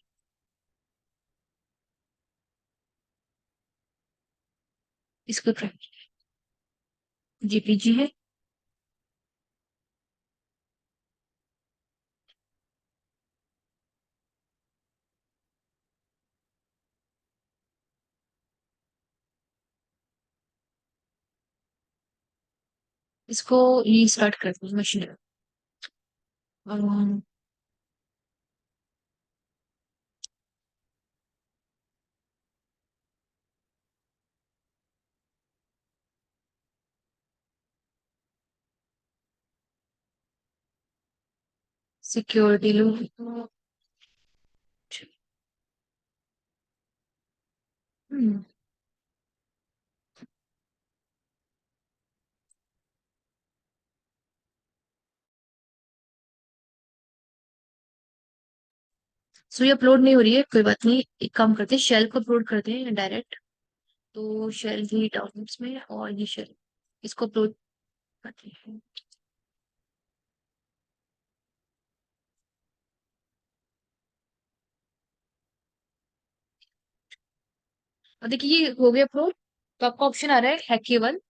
इसको ट्राई, JPG है। इसको रीस्टार्ट करते हैं मशीन। सिक्योरिटी लो। हम्म, सो ये अपलोड नहीं हो रही है, कोई बात नहीं, एक काम करते हैं, शेल को अपलोड करते हैं डायरेक्ट। तो शेल भी डाउनलोड्स में है, और ये शेल, इसको अपलोड करते हैं। और देखिए ये हो गया अपलोड। तो आपका ऑप्शन आ रहा है hackable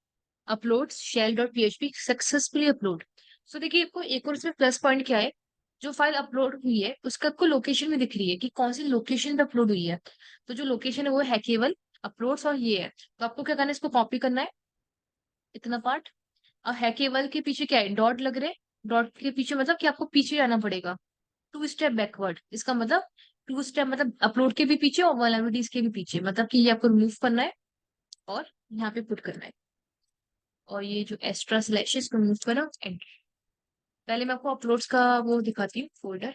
upload shell.php successfully upload. So देखिए आपको एक और इसमें प्लस पॉइंट क्या है, जो फाइल अपलोड हुई है उसका आपको लोकेशन में दिख रही है कि कौन सी लोकेशन पे अपलोड हुई है। तो जो लोकेशन है वो है केवल अपलोड्स, और ये है, तो आपको क्या करना है, इसको कॉपी करना है, इतना पार्ट। और है केवल के पीछे क्या है, डॉट लग रहे, डॉट के पीछे मतलब कि आपको पीछे जाना पड़ेगा, 2 स्टेप बैकवर्ड, इसका मतलब टू स्टेप मतलब अपलोड के भी पीछे और वल्नरेबिलिटीज के भी पीछे, मतलब कि ये आपको रिमूव करना है और यहाँ पे पुट करना है। और ये जो एक्स्ट्रा स्लैशेस को रिमूव करना, एंटर। पहले मैं आपको अपलोड्स का वो दिखाती हूँ, फोल्डर।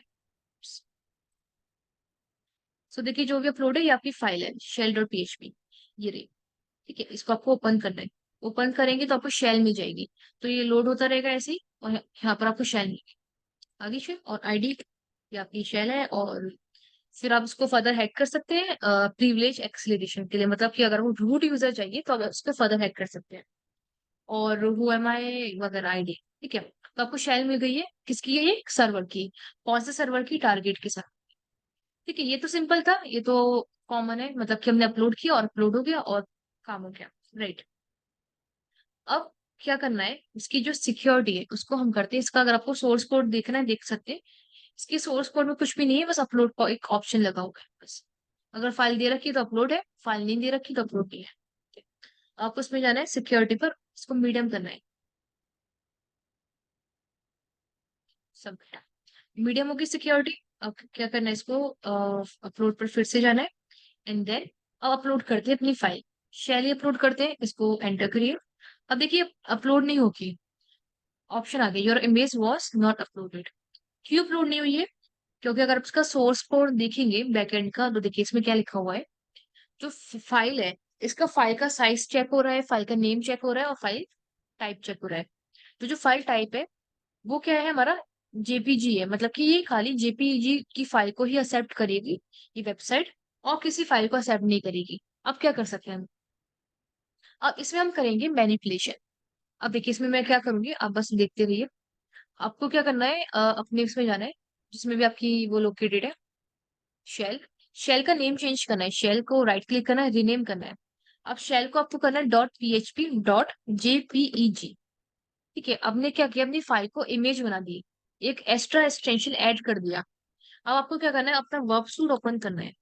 सो देखिए, जो भी अपलोड है ये आपकी फाइल है शेल डॉट पीएचपी, ये रही। ठीक है, इसको आपको ओपन करना है। ओपन करेंगे तो आपको शेल मिल जाएगी। तो ये लोड होता रहेगा ऐसे ही, और यहाँ पर आपको शेल मिलेगी। आगे शेल और आईडी, ये आपकी शेल है। और फिर आप उसको फर्दर हैक कर सकते हैं प्रिविलेज एक्सेलरेशन के लिए, मतलब कि अगर वो रूट यूजर चाहिए तो आप उसको फर्दर हैक कर सकते हैं। और हु एम आई वगैरह आईडी। ठीक है, तो आपको शेल मिल गई है, किसकी है ये, सर्वर की। कौन से सर्वर की, टारगेट के साथ। ठीक है, ये तो सिंपल था, ये तो कॉमन है, मतलब कि हमने अपलोड किया और अपलोड हो गया और काम हो गया। राइट। अब क्या करना है, इसकी जो सिक्योरिटी है उसको हम करते हैं। इसका अगर आपको सोर्स कोड देखना है देख सकते हैं। इसके सोर्स कोड में कुछ भी नहीं है, बस अपलोड का एक ऑप्शन लगा हुआ है बस। अगर फाइल दे रखी है तो अपलोड है, फाइल नहीं दे रखी तो अपलोड नहीं है। ठीक है। आपको उसमें जाना है सिक्योरिटी पर, इसको मीडियम करना है। सब मीडियम होगी सिक्योरिटी। अब क्या करना है, इसको अपलोड पर फिर से जाना है। एंड देन अब अपलोड करते हैं अपनी फाइल। शैली अपलोड करते हैं, इसको एंटर करिए। अब देखिए अपलोड नहीं होगी, ऑप्शन आ गया, your image was not uploaded. क्यों अपलोड नहीं हुई है? क्योंकि अगर आप इसका सोर्स कोड देखेंगे बैकएंड का, तो देखिए इसमें क्या लिखा हुआ है। जो फाइल है, इसका फाइल का साइज चेक हो रहा है, फाइल का नेम चेक हो रहा है और फाइल टाइप चेक हो रहा है। तो जो फाइल टाइप है वो क्या है हमारा, जेपीजी है, मतलब कि ये खाली जेपीजी की फाइल को ही एक्सेप्ट करेगी ये वेबसाइट, और किसी फाइल को एक्सेप्ट नहीं करेगी। अब क्या कर सकते हैं हम, अब इसमें हम करेंगे मैनिपुलेशन। अब देखिए इसमें मैं क्या करूंगी, आप बस देखते रहिए। आपको क्या करना है, अपने इसमें जाना है जिसमें भी आपकी वो लोकेटेड है, शेल। शेल का नेम चेंज करना है, शेल को राइट क्लिक करना है, रीनेम करना है। अब शेल को आपको करना है डॉट पीएचपी डॉट जेपीईजी। ठीक है, आपने क्या किया, अपनी फाइल को इमेज बना दी, एक एक्स्ट्रा एक्सटेंशन ऐड कर दिया। अब आपको क्या करना है, अपना वर्कसूट ओपन करना है।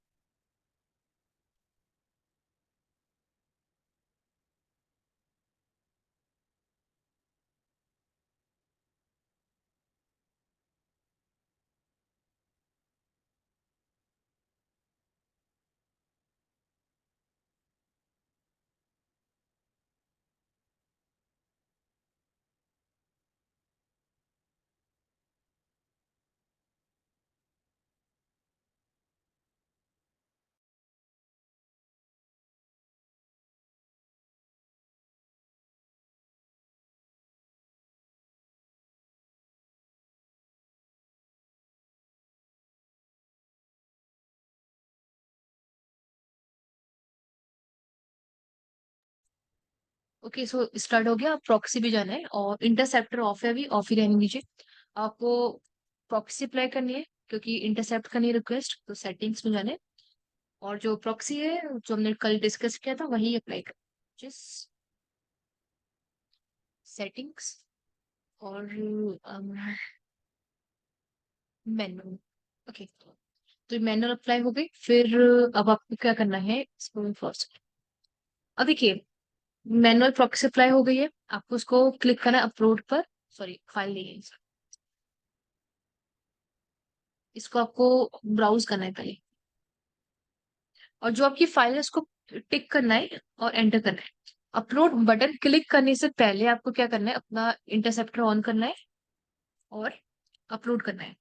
ओके, सो स्टार्ट हो गया। प्रॉक्सी भी जाना है और इंटरसेप्टर ऑफ है, अभी ऑफ ही रहने दीजिए। आपको प्रॉक्सी अप्लाई करनी है क्योंकि इंटरसेप्ट करनी है रिक्वेस्ट, तो सेटिंग्स में जाना है। और जो प्रॉक्सी है जो हमने कल डिस्कस किया था वही अप्लाई कर, जिस सेटिंग्स और मैनुअल। ओके, तो मैनुअल अप्लाई हो गई। फिर अब आपको क्या करना है, इसको फर्स्ट, अब देखिए मैनुअल प्रॉक्सी अप्लाई हो गई है। आपको उसको क्लिक करना है अपलोड पर, सॉरी फाइल नहीं है, इसको आपको ब्राउज करना है पहले। और जो आपकी फाइल है उसको टिक करना है और एंटर करना है। अपलोड बटन क्लिक करने से पहले आपको क्या करना है, अपना इंटरसेप्टर ऑन करना है और अपलोड करना है।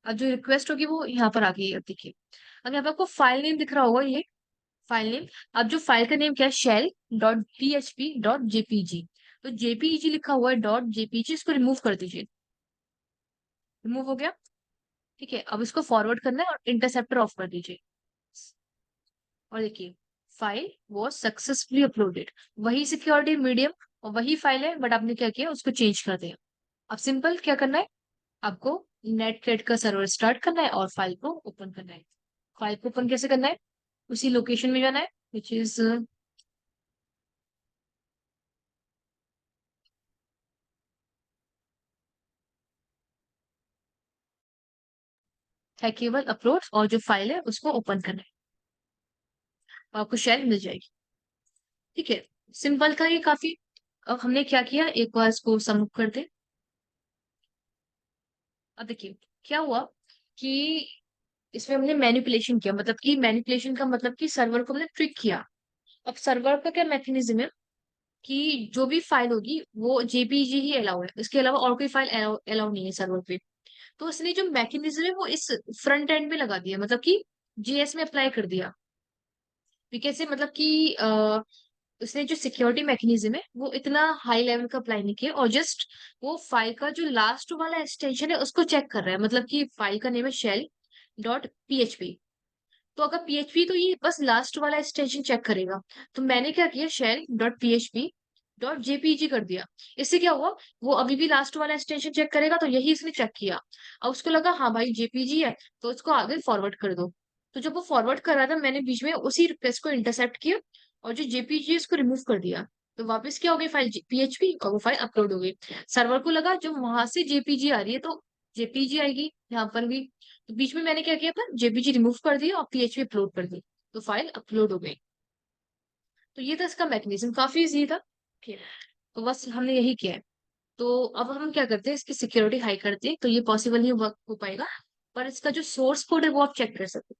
अब जो रिक्वेस्ट होगी वो यहाँ पर आ गई है, अब देखिए। अब यहाँ पे आपको फाइल नेम दिख रहा होगा, ये फाइल नेम। अब जो फाइल का नेम क्या है, shell dot PHP dot JPG. तो जेपीजी लिखा हुआ है डॉट जेपीजी, इसको रिमूव कर दीजिए। रिमूव हो गया। ठीक है, अब इसको फॉरवर्ड करना है और इंटरसेप्टर ऑफ कर दीजिए। और देखिए फाइल वो सक्सेसफुली अपलोडेड। वही सिक्योरिटी मीडियम और वही फाइल है, बट आपने क्या किया, उसको चेंज कर दिया। अब सिंपल क्या करना है, आपको नेटक्रेट का सर्वर स्टार्ट करना है और फाइल को ओपन करना है। फाइल को ओपन कैसे करना है, उसी लोकेशन में जाना है, विच इज है केवल अपलोड, और जो फाइल है उसको ओपन करना है, आपको शेल मिल जाएगी। ठीक है, सिंपल था ये काफी। अब हमने क्या किया, एक बार इसको सबमिट कर दे। अब देखिए क्या हुआ कि इसमें हमने मैनिपुलेशन किया, मतलब कि मैनिपुलेशन का मतलब कि सर्वर को हमने ट्रिक किया। अब सर्वर का क्या मैकेनिज्म है कि जो भी फाइल होगी वो जेपीजी ही अलाउ है, इसके अलावा और कोई फाइल अलाउ अलाउ नहीं है सर्वर पे। तो उसने जो मैकेनिज्म है वो इस फ्रंट एंड में लगा दिया, मतलब कि जेएस में अप्लाई कर दिया। तो कैसे, मतलब कि उसने जो सिक्योरिटी मैकेनिज्म है वो इतना हाई लेवल का अप्लाई नहीं किया, और जस्ट वो फाइल का जो लास्ट वाला एक्सटेंशन है उसको चेक कर रहा है, मतलब कि फाइल का नेम है शेल डॉट पीएचपी। तो अगर पीएचपी, तो ये बस लास्ट वाला एक्सटेंशन चेक करेगा। तो मैंने क्या किया, shell dot PHP dot JPG कर दिया। इससे क्या हुआ, वो अभी भी लास्ट वाला एक्सटेंशन चेक करेगा, तो यही इसने चेक किया। अब उसको लगा हाँ भाई जेपीजी है, तो उसको आगे फॉरवर्ड कर दो। तो जब वो फॉरवर्ड कर रहा था, मैंने बीच में उसी रिक्वेस्ट को इंटरसेप्ट किया और जो जेपीजी है उसको रिमूव कर दिया। तो वापस क्या हो गई फाइल पीएचपी, और वो फाइल अपलोड हो गई। सर्वर को लगा जो वहां से जेपीजी आ रही है तो जेपीजी आएगी यहाँ पर भी। तो बीच में मैंने क्या किया था, जेपीजी रिमूव कर दिया और पीएचपी अपलोड कर दी, तो फाइल अपलोड हो गई। तो ये था इसका मैकेनिज्म, काफी इजी था। ठीक है, तो बस हमने यही किया है। तो अब हम क्या करते हैं, इसकी सिक्योरिटी हाई करते हैं, तो ये पॉसिबल नहीं हो पाएगा। पर इसका जो सोर्स कोड है वो आप चेक कर सकते हैं।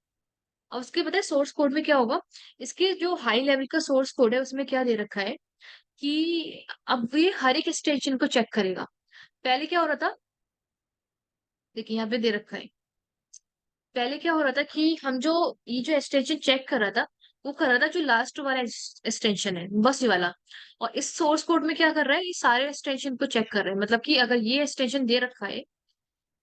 अब उसके बताए सोर्स कोड में क्या होगा, इसके जो हाई लेवल का सोर्स कोड है उसमें क्या दे रखा है कि अब ये हर एक एक्सटेंशन को चेक करेगा। पहले क्या हो रहा था, देखिए यहाँ पे दे रखा है, पहले क्या हो रहा था कि हम जो ये जो एक्सटेंशन चेक कर रहा था, वो कर रहा था जो लास्ट वाला एक्सटेंशन है बस ये वाला। और इस सोर्स कोड में क्या कर रहा है, ये सारे एक्सटेंशन को चेक कर रहा है, मतलब कि अगर ये एक्सटेंशन दे रखा है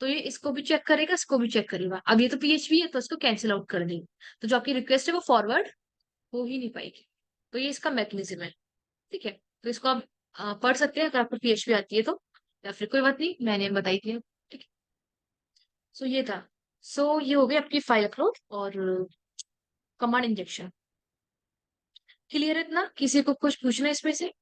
तो ये इसको भी चेक करेगा, इसको भी चेक करेगा। अब ये तो पीएचपी है तो इसको कैंसिल आउट कर देगा। तो जो आपकी रिक्वेस्ट है वो फॉरवर्ड हो ही नहीं पाएगी। तो ये इसका मैकेनिज्म है। ठीक है, तो इसको आप पढ़ सकते हैं अगर आपको पीएचपी आती है तो, या फिर कोई बात नहीं मैंने बताई थी। ठीक है, सो ये था। सो ये हो गई आपकी फाइल अपलोड और कमांड इंजेक्शन। क्लियर है इतना, किसी को कुछ पूछना है इसमें से?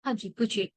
हाँ जी पूछिए।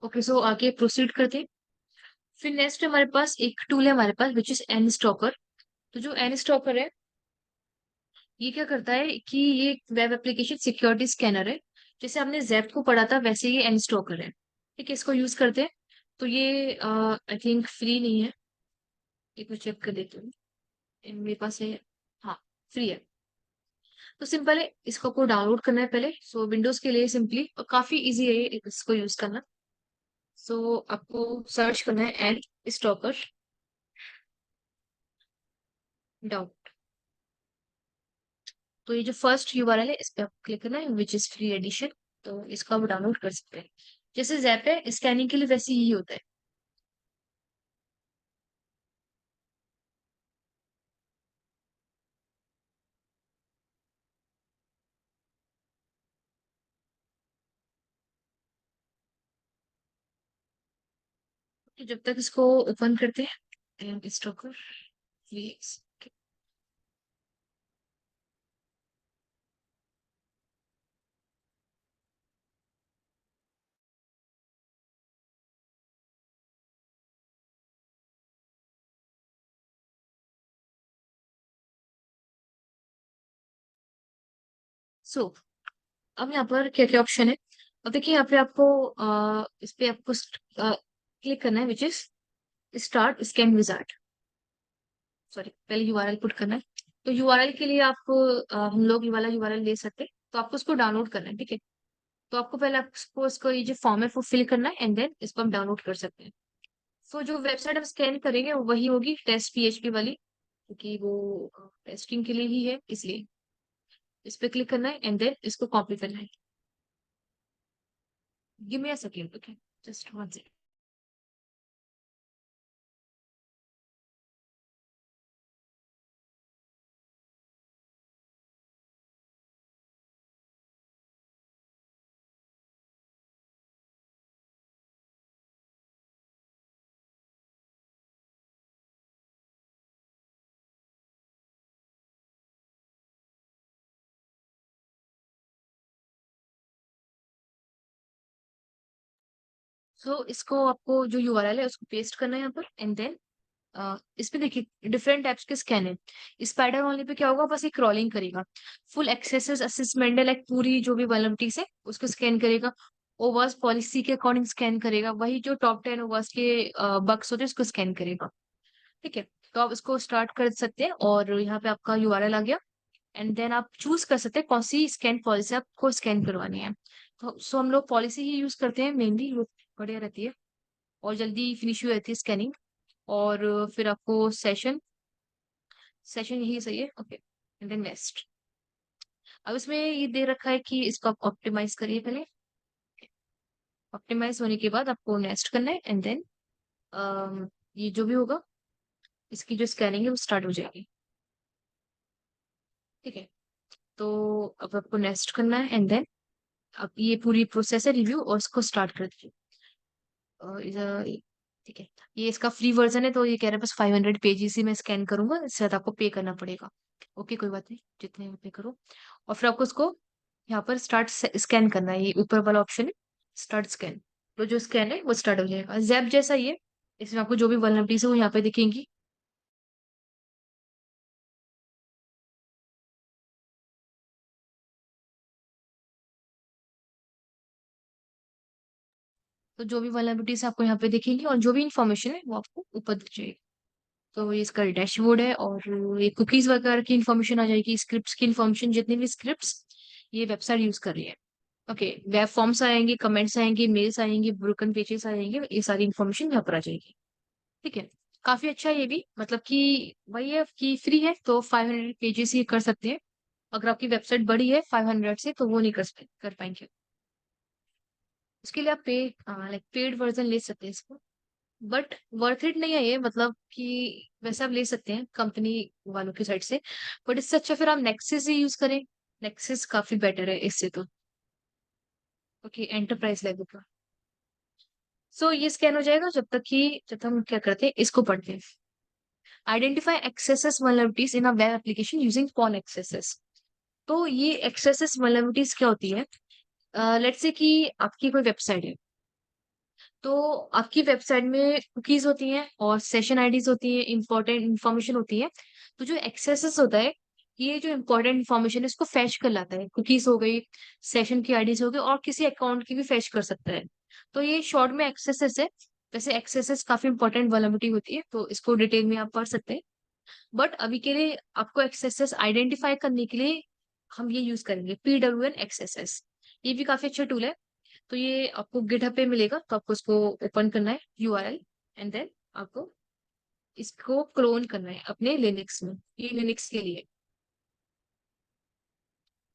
ओके, सो आगे प्रोसीड करते हैं। फिर नेक्स्ट हमारे पास एक टूल है हमारे पास विच इज एन स्टॉकर। तो जो एन स्टॉकर है, ये क्या करता है कि ये एक वेब एप्लीकेशन सिक्योरिटी स्कैनर है। जैसे हमने जेप को पढ़ा था वैसे ये एन स्टॉकर है। ठीक है, इसको यूज करते हैं। तो ये आई थिंक फ्री नहीं है, एक बार चेक कर देती हूँ। मेरे पास है, हाँ फ्री है। तो सिंपल है, इसको आपको डाउनलोड करना है पहले। सो विंडोज के लिए सिंपली, और काफी इजी है इसको यूज करना। सो आपको सर्च करना है एन स्टॉकर डाउन। तो ये जो फर्स्ट यूआरएल है इस पे आपको क्लिक करना है विच इज फ्री एडिशन। तो इसको आप डाउनलोड कर सकते हैं। जैसे जैप है स्कैनिंग के लिए वैसे ही होता है। तो जब तक इसको ओपन करते हैं एन स्टॉकर, प्लीज। सो अब यहाँ पर क्या क्या ऑप्शन है। अब देखिए यहाँ पे आपको इस पे आपको क्लिक करना है, which is start scan wizard. Sorry, पहले यूआरएल पुट करना है। तो यूआरएल के लिए आपको हम लोग ये वाला यूआरएल ले सकते हैं, तो आपको उसको डाउनलोड करना है, ठीक है। तो आपको पहले आपको इसको ये जो फॉर्म है वो फिल करना है, एंड देन इसको हम डाउनलोड कर सकते हैं। सो जो वेबसाइट हम स्कैन करेंगे वो वही होगी, टेस्ट पीएचपी वाली, क्योंकि वो टेस्टिंग के लिए ही है, इसलिए इस पे क्लिक करना है एंड देन इसको कॉपी करना है। Give me a second, okay, just one second. So इसको आपको जो यूआरएल है उसको पेस्ट करना है यहाँ पर, एंड देन इसमें देखिए डिफरेंट टाइप्स के स्कैन है। स्पाइडर वाले पे क्या होगा, बस ये क्रॉलिंग करेगा। फुल एक्सेसेस असेसमेंट है, लाइक पूरी जो भी वल्नरेबिलिटीज है उसको स्कैन करेगा। ओवर्स पॉलिसी के अकॉर्डिंग स्कैन करेगा, वही जो टॉप 10 ओवर्स के बग्स होते हैं उसको स्कैन करेगा, ठीक है। तो आप इसको स्टार्ट कर सकते हैं और यहाँ पे आपका यूआरएल आ गया, एंड देन आप चूज कर सकते हैं कौन सी स्कैन पॉलिसी आपको स्कैन करवानी है। तो सो हम लोग पॉलिसी ही यूज करते हैं मेनली, वो बढ़िया रहती है और जल्दी फिनिश हुई रहती है स्कैनिंग। और फिर आपको सेशन सेशन यही सही है, ओके, एंड देन नेक्स्ट। अब इसमें ये दे रखा है कि इसको आप ऑप्टिमाइज करिए पहले। ऑप्टिमाइज होने के बाद आपको नेक्स्ट करना है, एंड देन ये जो भी होगा इसकी जो स्कैनिंग है वो स्टार्ट हो जाएगी, ठीक है। तो अब आपको नेक्स्ट करना है, एंड देन अब ये पूरी प्रोसेस है रिव्यू, और इसको स्टार्ट कर दीजिए। ठीक है, ये इसका फ्री वर्जन है, तो ये कह रहा है बस 500 पेजेस ही मैं स्कैन करूंगा, इससे ज्यादा आपको पे करना पड़ेगा। ओके, कोई बात नहीं, जितने पे करो। और फिर आपको उसको यहाँ पर स्टार्ट स्कैन करना है, ये ऊपर वाला ऑप्शन है स्टार्ट स्कैन। तो जो स्कैन है वो स्टार्ट हो जाएगा, जैप जैसा ही है। इसमें आपको जो भी वल्नरेबिलिटीज है वो यहाँ पे दिखेंगी। तो जो भी वल्नरेबिलिटीज आपको यहाँ पे दिखेंगी और जो भी इंफॉर्मेशन है वो आपको ऊपर दिख जाएगी। तो ये इसका डैशबोर्ड है, और ये कुकीज वगैरह की इंफॉर्मेशन आ जाएगी, स्क्रिप्ट्स की इंफॉर्मेशन, जितनी भी स्क्रिप्ट्स ये वेबसाइट यूज कर रही है। ओके, वेब फॉर्म्स आएंगे, कमेंट्स आएंगे, मेल्स आएंगे, ब्रोकन पेजेस आएंगे, ये सारी इंफॉर्मेशन यहाँ पर आ जाएगी, ठीक है। काफी अच्छा है ये भी, मतलब कि वही है कि फ्री है तो 500 पेजेस ही कर सकते हैं। अगर आपकी वेबसाइट बड़ी है 500 से तो वो नहीं कर पाएंगे। उसके लिए आप लाइक पेड वर्जन ले सकते हैं इसको, बट वर्थ इट नहीं है ये, मतलब कि वैसे आप ले सकते हैं कंपनी वालों की साइड से, बट इससे अच्छा फिर आप नेक्सिस ही यूज करें। नेक्सिस काफी बेटर है इससे तो। ओके, एंटरप्राइज लेवल का। सो ये स्कैन हो जाएगा जब तक हम क्या करते हैं, इसको पढ़ते हैं। Identify accesses vulnerabilities in a web application using pwn accesses. तो ये एक्सेसेस वल्नरेबिलिटीज क्या होती है, लेट्स से कि आपकी कोई वेबसाइट है, तो आपकी वेबसाइट में कुकीज होती हैं और सेशन आईडीज होती हैं, इंपॉर्टेंट इंफॉर्मेशन होती है। तो जो एक्सेसेस होता है, ये जो इंपॉर्टेंट इंफॉर्मेशन है इसको फैच कर लाता है, कुकीज हो गई, सेशन की आईडीज हो गई, और किसी अकाउंट की भी फैच कर सकता है। तो ये शॉर्ट में एक्सेसेस है। वैसे एक्सेसेस काफी इंपॉर्टेंट वल्नरेबिलिटी होती है, तो इसको डिटेल में आप पढ़ सकते हैं। बट अभी के लिए आपको एक्सेसेस आइडेंटिफाई करने के लिए हम ये यूज करेंगे, PWN एक्सेसेस। ये भी काफी अच्छा टूल है। तो ये आपको गिटहब पे मिलेगा, तो आपको उसको ओपन करना है यूआरएल, एंड देन आपको इसको क्लोन करना है अपने लिनक्स में, ये लिनक्स के लिए।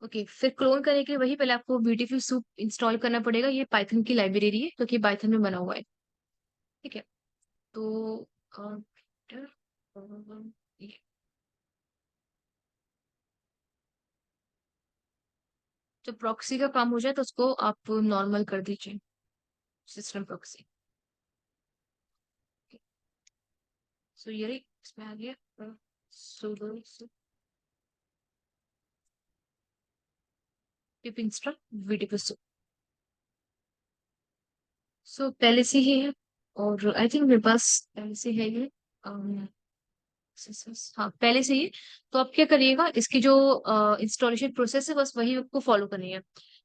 ओके, फिर क्लोन करने के लिए वही पहले आपको ब्यूटीफुल सूप इंस्टॉल करना पड़ेगा, ये पाइथन की लाइब्रेरी है क्योंकि पाइथन में बना हुआ है, ठीक है। तो अ, ये जब प्रॉक्सी का काम हो जाए तो उसको आप नॉर्मल कर दीजिए, सिस्टम प्रॉक्सी। सो ये रही, इसमें आ गया sudo pip install vdpsu। सो पहले से ही है, और आई थिंक मेरे पास पहले से है ये। हाँ, पहले से ही। तो आप क्या करिएगा, इसकी जो इंस्टॉलेशन प्रोसेस है बस वही आपको फॉलो करनी है।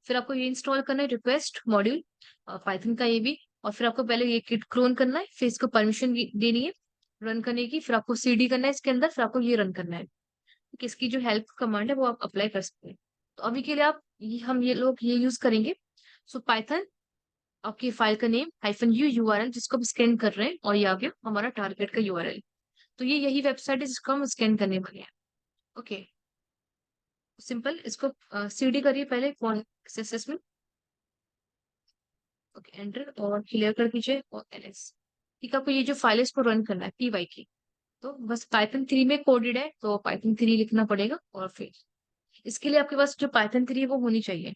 फिर आपको ये इंस्टॉल करना है रिक्वेस्ट मॉड्यूल, पाइथन का ये भी। और फिर आपको पहले ये किट क्लोन करना है, फिर इसको परमिशन देनी है रन करने की, फिर आपको सीडी करना है इसके अंदर, फिर आपको ये रन करना है। कि इसकी जो हेल्प कमांड है वो आप अप्लाई कर सकते हैं। तो अभी के लिए आप हम ये लोग ये यूज करेंगे। सो पाइथन, आपकी फाइल का नेम -u URL जिसको हम स्कैन कर रहे हैं, और ये आ गया हमारा टारगेट का URL। तो ये यही वेबसाइट है जिसको हम स्कैन करने वाले हैं। Okay, simple. इसको सीडी करिए पहले कौन एक्सेस में। ओके, एंटर और क्लियर कर दीजिए और एलएस। ठीक है, आपको ये जो फाइल है इसको रन करना है पी की। तो बस पाइथन 3 में कोडेड है, तो पाइथन 3 लिखना पड़ेगा। और फिर इसके लिए आपके पास जो पाइथन 3 है वो होनी चाहिए।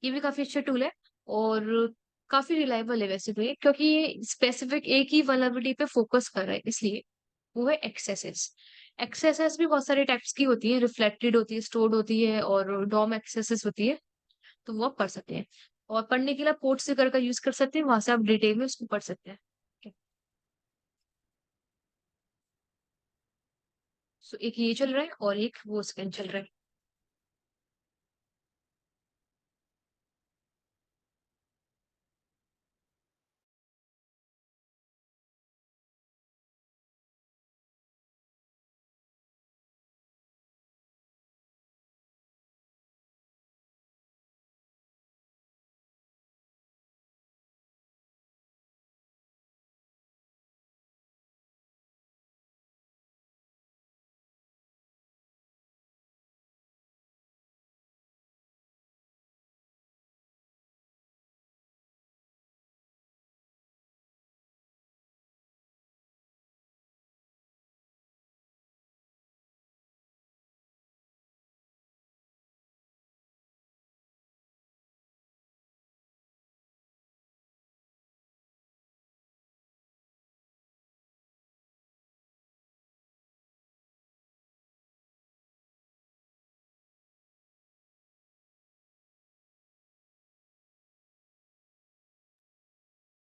ये भी काफी अच्छा टूल है, और काफी रिलायबल है वैसे तो ये, क्योंकि ये स्पेसिफिक एक ही वल्नरेबिलिटी पे फोकस कर रहा है, इसलिए। वो है एक्सेसेस। एक्सेसेस भी बहुत सारे टाइप्स की होती है, रिफ्लेक्टेड होती है, स्टोर्ड होती है, और डॉम एक्सेसेस होती है। तो वो आप पढ़ सकते हैं। और पढ़ने के लिए आप पोर्ट सीकर का यूज कर सकते हैं, वहां से आप डिटेल में उसको पढ़ सकते हैं। सो एक ये चल रहा है और एक वो स्कैन चल रहा है।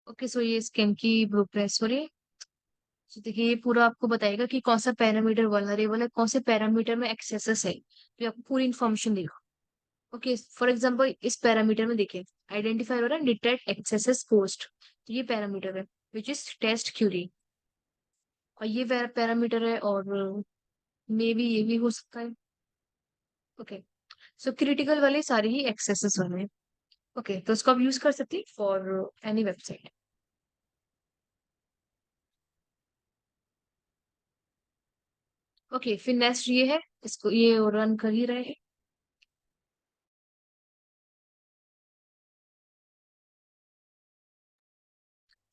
ओके, सो ये स्कैन की प्रोग्रेस हो रही है। तो देखिए ये पूरा आपको बताएगा कि कौन सा पैरामीटर वल्नरेबल है, कौन से पैरामीटर में एक्सेसेस है, तो ये आपको पूरी इन्फॉर्मेशन देगा। ओके, फॉर एग्जांपल इस पैरामीटर में देखिए, आइडेंटिफाई हो रहा है डिटेक्ट एक्सेसेस पोस्ट। तो ये पैरामीटर है विच इज टेस्ट क्यूरी। और ये पैरामीटर है, और मे बी ये भी हो सकता है। ओके, सो क्रिटिकल वाले सारे ही एक्सेसेस वाले हैं। ओके, तो इसको आप यूज कर सकते हैं फॉर एनी वेबसाइट। ओके, फिर नेक्स्ट ये है, इसको ये रन कर ही रहे हैं।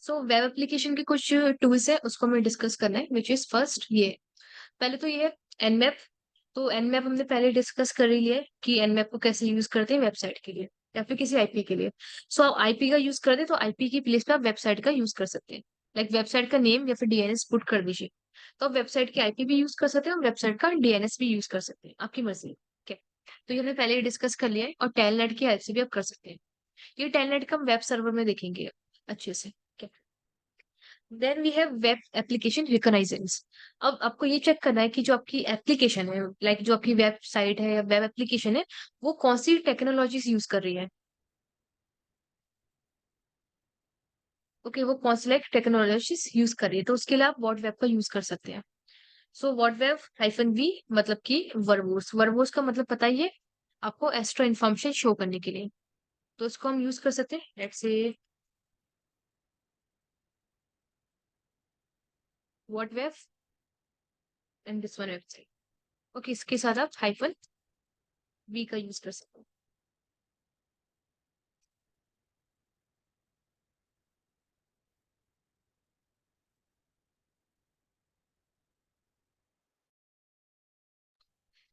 सो वेब एप्लीकेशन के कुछ टूल्स है, उसको हमें डिस्कस करना है, विच इज फर्स्ट ये। पहले तो ये है एनमैप। तो एनमैप हमने पहले डिस्कस कर ही लिया है कि एनमैप को कैसे यूज करते हैं वेबसाइट के लिए या फिर किसी आईपी के लिए। सो आप आईपी का यूज करते हैं, तो आईपी की प्लेस पे आप वेबसाइट का यूज कर सकते हैं। लाइक वेबसाइट का नेम या फिर डीएनएस पुट कर दीजिए। तो आप वेबसाइट की आईपी भी यूज कर सकते हैं और वेबसाइट का डीएनएस भी यूज कर सकते हैं, आपकी मर्जी। ठीक है, तो ये हमने पहले ही डिस्कस कर लिया है, और टेलनेट की हेल्प से भी आप कर सकते हैं। ये टेलनेट का हम वेब सर्वर में देखेंगे अच्छे से। Then we have web application reconnaissance. अब आपको ये चेक करना है कि जो आपकी एप्लीकेशन है, लाइक जो आपकी वेबसाइट है या वेब एप्लीकेशन है, वो कौन सी टेक्नोलॉजीज यूज कर रही है। ओके, वो कौन सी लाइक टेक्नोलॉजीज यूज कर रही है, तो उसके लिए आप वॉट वेब का यूज कर सकते हैं। सो वॉट वेब -v मतलब कि वर्बोस। वर्बोस का मतलब पता ही है आपको, एक्स्ट्रा इन्फॉर्मेशन शो करने के लिए। तो इसको हम यूज कर सकते हैं, let's say what web and this one website. Okay, इसके साथ आप -v का यूज कर सकते हैं।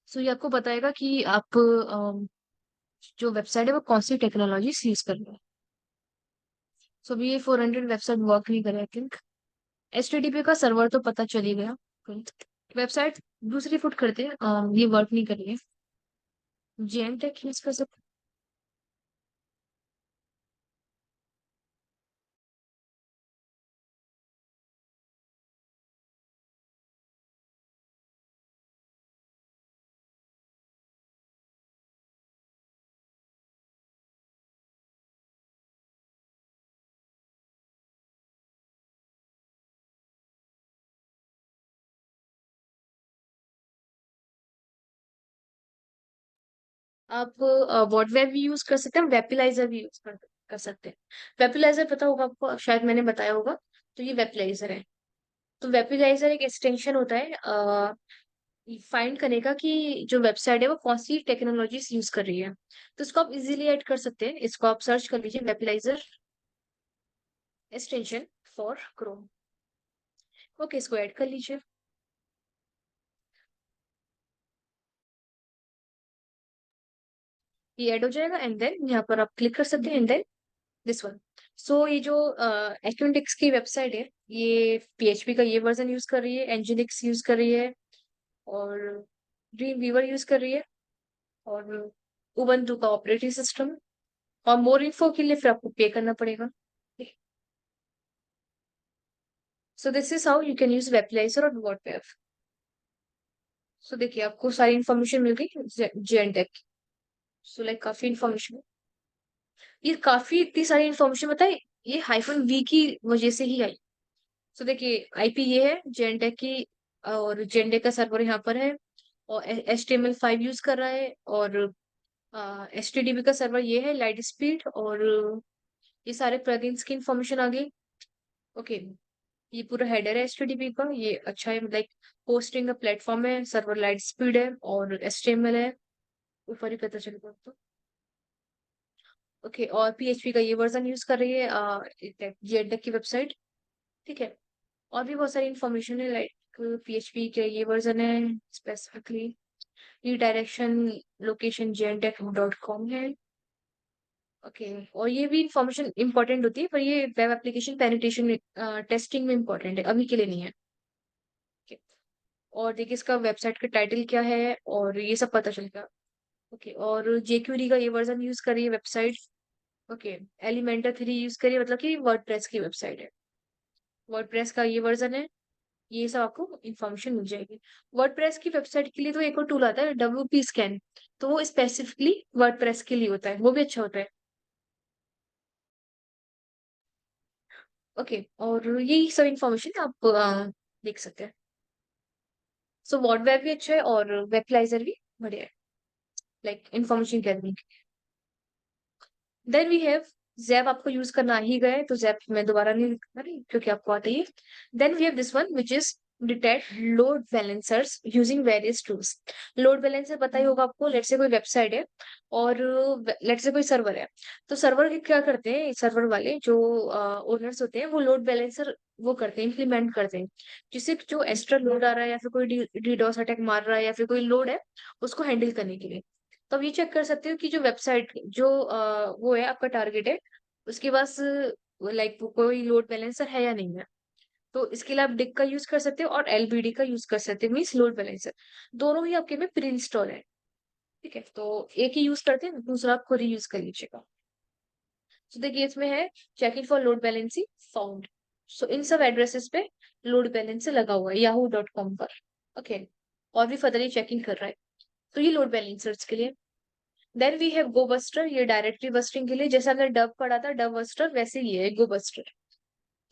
सो ये आपको बताएगा कि आप जो वेबसाइट है वो कौन सी टेक्नोलॉजी यूज कर रहे हैं। सो अभी ये 400 वेबसाइट वर्क नहीं करे, आई थिंक। HTTP का सर्वर तो पता चल ही गया। वेबसाइट दूसरी फुट करते हैं, ये वर्क नहीं कर रही है। जेएन टेक यूज कर सकते आप व्हाट वेब भी यूज कर सकते हैं, वेपिलाइजर भी यूज कर सकते हैं। वेपिलाइजर पता होगा आपको, शायद मैंने बताया होगा। तो ये वेपिलाइजर है। तो वेपिलाइजर एक एक्सटेंशन होता है फाइंड करने का कि जो वेबसाइट है वो कौन सी टेक्नोलॉजीज यूज कर रही है। तो इसको आप इजीली ऐड कर सकते हैं, इसको आप सर्च कर लीजिए, वेपिलाइजर एक्सटेंशन फॉर क्रोम। ओके, इसको ऐड कर लीजिए। ये ऐड हो जाएगा एंड देन यहाँ पर आप क्लिक कर सकते हैं एंड देन दिस वन। सो ये जो एक्विंटिक्स की वेबसाइट है, ये पीएचपी का ये वर्जन यूज कर रही है, एनजिनिक्स यूज कर रही है, और ड्रीम वीवर यूज कर रही है, और उबंटू का ऑपरेटिंग सिस्टम। और मोर इन्फो के लिए फिर आपको पे करना पड़ेगा। So this is how you can use Wappalyzer और वर्डप्रेस। सो देखिए, आपको सारी इन्फॉर्मेशन मिल गई जेएनटेक। सो लाइक काफी इन्फॉर्मेशन, ये काफी इतनी सारी इन्फॉर्मेशन बताई, ये हाइफन वी की वजह से ही आई। सो देखिए, आईपी ये है जेएनटेक की, और जेएनटेक का सर्वर यहाँ पर है, और HTML5 यूज कर रहा है, और HTTP का सर्वर ये है, लाइट स्पीड, और ये सारे प्लगइन्स की इन्फॉर्मेशन आ गई। ओके, ये पूरा हेडर है HTTP का, ये अच्छा है, लाइक होस्टिंग का प्लेटफॉर्म है, सर्वर लाइट स्पीड है, और HTML है, ऊपर ही पता चलेगा तो। ओके, और PHP का ये वर्जन यूज कर रही है जेएनटेक की वेबसाइट। ठीक है, और भी बहुत सारी इंफॉर्मेशन है, लाइक PHP के ये वर्जन है स्पेसिफिकली, रीडायरेक्शन लोकेशन jntech.com है। ओके, और ये भी इंफॉर्मेशन इंपॉर्टेंट होती है, पर ये वेब एप्लीकेशन पेनिट्रेशन टेस्टिंग में इंपॉर्टेंट है, अभी के लिए नहीं है। Okay, और देखिए इसका वेबसाइट का टाइटल क्या है, और ये सब पता चलेगा। ओके, और jQuery का ये वर्जन यूज करिए वेबसाइट। ओके, एलिमेंटर 3 यूज करिए, मतलब कि वर्डप्रेस की वेबसाइट है, वर्डप्रेस का ये वर्जन है। ये सब आपको इन्फॉर्मेशन मिल जाएगी। वर्डप्रेस की वेबसाइट के लिए तो एक और टूल आता है WP स्कैन, तो वो स्पेसिफिकली वर्डप्रेस के लिए होता है, वो भी अच्छा होता है। ओके, और यही सब इन्फॉर्मेशन आप देख सकते हैं। सो वर्ड वेब भी अच्छा है, और वेबलाइजर भी बढ़िया है, like information gathering. Then we have ZAP, आपको यूज करना आ ही गए, तो जैप मैं दोबारा नहीं लिखना रही क्योंकि आपको आता ही है। Then we have this one which is detect load balancers using various tools. Load balancer पता ही होगा आपको, लेट से कोई वेबसाइट है, और लेट से कोई सर्वर है। तो सर्वर के क्या करते हैं, सर्वर वाले जो ओनर्स होते हैं, वो लोड बैलेंसर वो करते हैं, इम्प्लीमेंट करते हैं, जिससे जो एक्स्ट्रा लोड आ रहा है, या फिर कोई डीडोस अटैक मार रहा है, या फिर कोई लोड है, उसको हैंडल करने के लिए। तो आप ये चेक कर सकते हो कि जो वेबसाइट जो वो है आपका टारगेट है, उसके पास लाइक कोई लोड बैलेंसर है या नहीं है। तो इसके लिए आप डिक का यूज कर सकते हो, और LBD का यूज कर सकते हो, मीन्स लोड बैलेंसर। दोनों ही आपके में प्री इंस्टॉल है। ठीक है, तो एक ही यूज करते हैं, दूसरा आप खुद ही यूज कर लीजिएगा। तो देखिए इसमें है checking for load balancing found. So इन सब एड्रेसेस पे लोड बैलेंसर लगा हुआ है yahoo.com पर। ओके, और भी फर्दरली चेकिंग कर रहा है, तो ये लोड बैलेंसर्स के लिए। Then we have gobuster, ये डायरेक्टरी बस्टिंग के लिए, जैसे हमने डब पढ़ा था डब बस्टर, वैसे ही है गो बस्टर।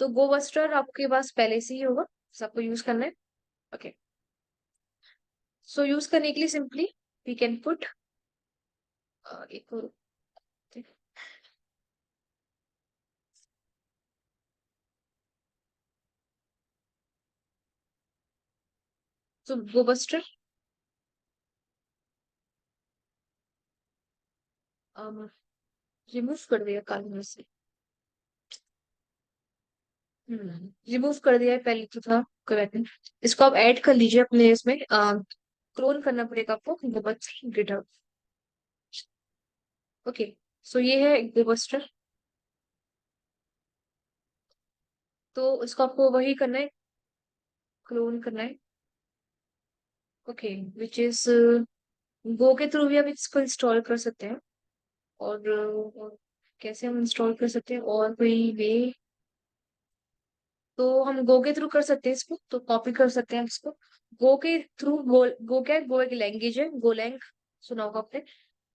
तो गो बस्टर आपके पास पहले से ही होगा, सबको यूज करना है। ओके, सो यूज करने के लिए सिंपली वी कैन पुट एक, सो गो बस्टर रिमूव कर दिया काल में से। रिमूव कर दिया है, पहले तो था, कोई बात नहीं। इसको आप ऐड कर लीजिए अपने इसमें, क्लोन करना पड़ेगा आपको गो बस्टर गिटहब। ओके, सो ये है गो बस्टर। तो इसको आपको वही करना है, क्लोन करना है। ओके, विच इज गो के थ्रू भी आप इसको इंस्टॉल कर सकते हैं, और कैसे हम इंस्टॉल कर सकते हैं, और कोई वे। तो हम गो के थ्रू कर सकते हैं इसको, तो कॉपी कर सकते हैं इसको गो के थ्रू। गो क्या है, गो एक लैंग्वेज है, गोलैंग सुना होगा आपने।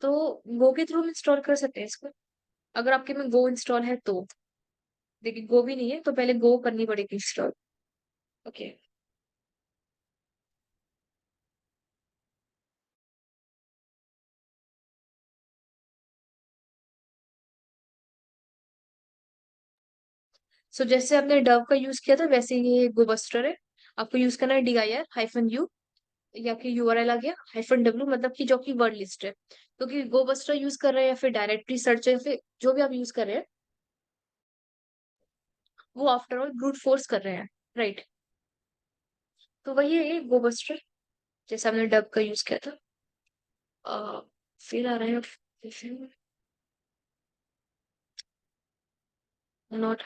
तो गो के थ्रू हम इंस्टॉल कर सकते हैं इसको, अगर आपके में गो इंस्टॉल है तो। देखिए गो भी नहीं है, तो पहले गो करनी पड़ेगी इंस्टॉल। ओके, सो जैसे आपने डव का यूज किया था वैसे ये गोबस्टर है। आपको यूज करना है DIR-U, या फिर URL आ गया -W, मतलब कि जो कि वर्ड लिस्ट है। क्योंकि गोबस्टर यूज कर रहे हैं या फिर डायरेक्टरी सर्च या फिर जो भी आप यूज कर रहे हैं, वो आफ्टर ऑल ब्रूट फोर्स कर रहे हैं, राइट। तो वही है ये गोबस्टर, जैसे हमने डब का यूज किया था। अ, फिर आ रहे हैं नॉट।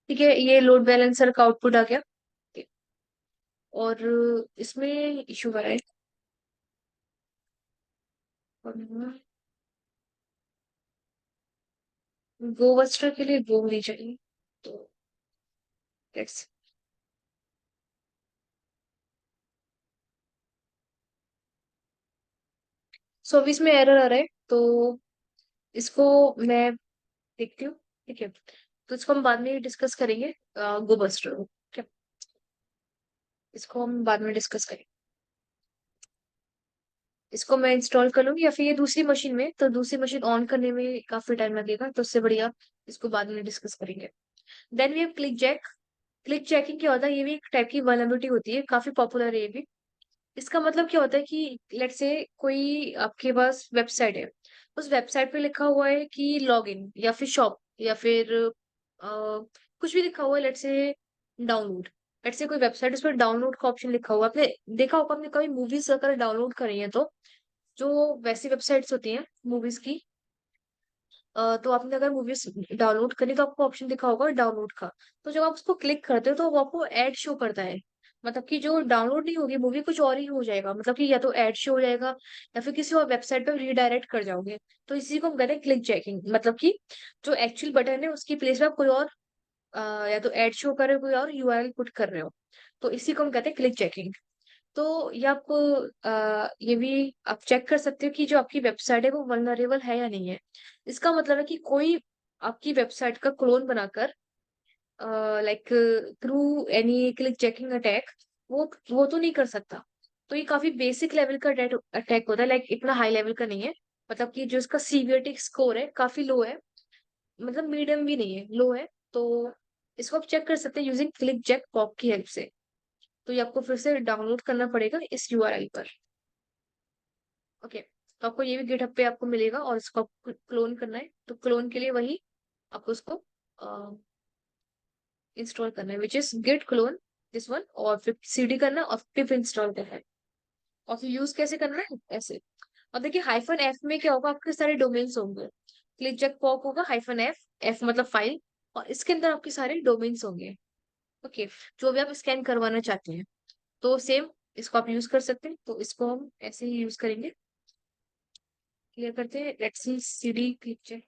ठीक है, ये लोड बैलेंसर का आउटपुट आ गया। और इसमें इशू आ रहा है, गोवस्टर के लिए गो नहीं चाहिए, तो लेट्स। सो अभी इसमें एरर आ रहा है, तो इसको मैं देखती हूँ। ठीक है, तो इसको हम बाद में डिस्कस करेंगे, गोबस्टर। ठीक है, इसको हम बाद में डिस्कस करेंगे। इसको मैं इंस्टॉल कर लूंगी, या फिर ये दूसरी मशीन में, तो दूसरी मशीन ऑन करने में काफी टाइम लगेगा, तो उससे बढ़िया इसको बाद में डिस्कस करेंगे। Then we have click jack. Click checking क्या होता है, ये भी एक टाइप की वल्नरेबिलिटी होती है, काफी पॉपुलर है ये भी। इसका मतलब क्या होता है कि लेट्स से कोई आपके पास वेबसाइट है, उस वेबसाइट पे लिखा हुआ है कि लॉगिन या फिर शॉप या फिर कुछ भी लिखा हुआ है, let's say download. Let's say कोई वेबसाइट, उस पर डाउनलोड का ऑप्शन लिखा हुआ है। आपने देखा होगा, आपने कभी मूवीज अगर डाउनलोड करी है तो जो वैसी वेबसाइट्स होती हैं मूवीज की, तो आपने अगर मूवीज डाउनलोड करी तो आपको ऑप्शन दिखा होगा डाउनलोड का। तो जब आप उसको क्लिक करते हो तो वो आपको एड शो करता है। मतलब कि जो डाउनलोड नहीं होगी मूवी, कुछ और ही हो जाएगा, मतलब कि या तो एड शो हो जाएगा या फिर किसी और वेबसाइट पर रीडायरेक्ट कर जाओगे। तो इसी को हम कहते हैं क्लिक चेकिंग, मतलब कि जो एक्चुअल बटन है उसकी प्लेस में आप कोई और या तो एड शो कर रहे हो, कोई और URL पुट कर रहे हो। तो इसी को हम कहते हैं क्लिक चेकिंग। तो ये आप ये भी आप चेक कर सकते हो कि जो आपकी वेबसाइट है वो वल्नरेबल है या नहीं है। इसका मतलब है कि कोई आपकी वेबसाइट का क्लोन बनाकर, like through any click checking attack, वो तो नहीं कर सकता। तो ये काफी बेसिक लेवल का अटैक होता है, लाइक इतना हाई लेवल का नहीं है। मतलब कि जो इसका सीवियरिटी स्कोर है काफी लो है, मतलब मीडियम भी नहीं है, लो है। तो इसको आप चेक कर सकते हैं यूजिंग क्लिक चेक पॉप की हेल्प से। तो ये आपको फिर से डाउनलोड करना पड़ेगा इस URL पर। ओके, तो आपको ये भी गिटहब पे आपको मिलेगा, और इसको आपको क्लोन करना है, तो क्लोन के लिए वही आपको उसको इंस्टॉल करना है, which is git clone this one, और फिर CD करना है और पिप इंस्टॉल करना है। और फिर यूज कैसे करना है, ऐसे। और देखिए -F में क्या होगा, आपके सारे डोमेन्स होंगे। क्लिक जैक पॉप होगा -F, F मतलब फाइल, और इसके अंदर आपके सारे डोमेन्स होंगे। ओके, जो भी आप स्कैन करवाना चाहते हैं, तो सेम इसको आप यूज कर सकते हैं। तो इसको हम ऐसे ही यूज करेंगे। क्लियर करते हैं, let's see CD click check,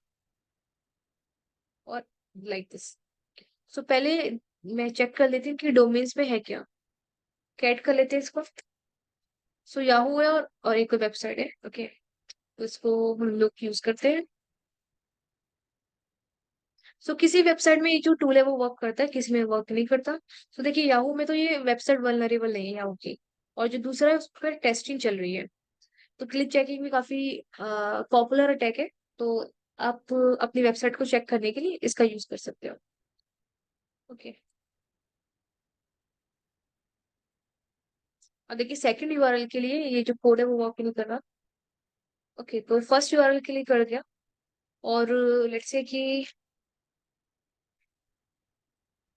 और लाइक दिस। सो पहले मैं चेक कर लेती हूँ कि डोमेन्स में है क्या। कैट कर लेते हैं इसको। सो याहू है, और एक वेबसाइट है। ओके, तो इसको हम लोग यूज करते हैं। सो किसी वेबसाइट में ये जो टूल है वो वर्क करता है, किसी में वर्क नहीं करता। तो देखिए याहू में तो ये वेबसाइट वल्नरेबल नहीं है याहू की, और जो दूसरा है उस पर टेस्टिंग चल रही है। तो क्लिक चेकिंग भी काफी पॉपुलर अटैक है। तो आप अपनी वेबसाइट को चेक करने के लिए इसका यूज कर सकते हो। ओके, और देखिए सेकंड URL के लिए ये जो कोड है वो वर्क नहीं कर रहा। ओके, तो फर्स्ट URL के लिए कर गया। और लेट्स से कि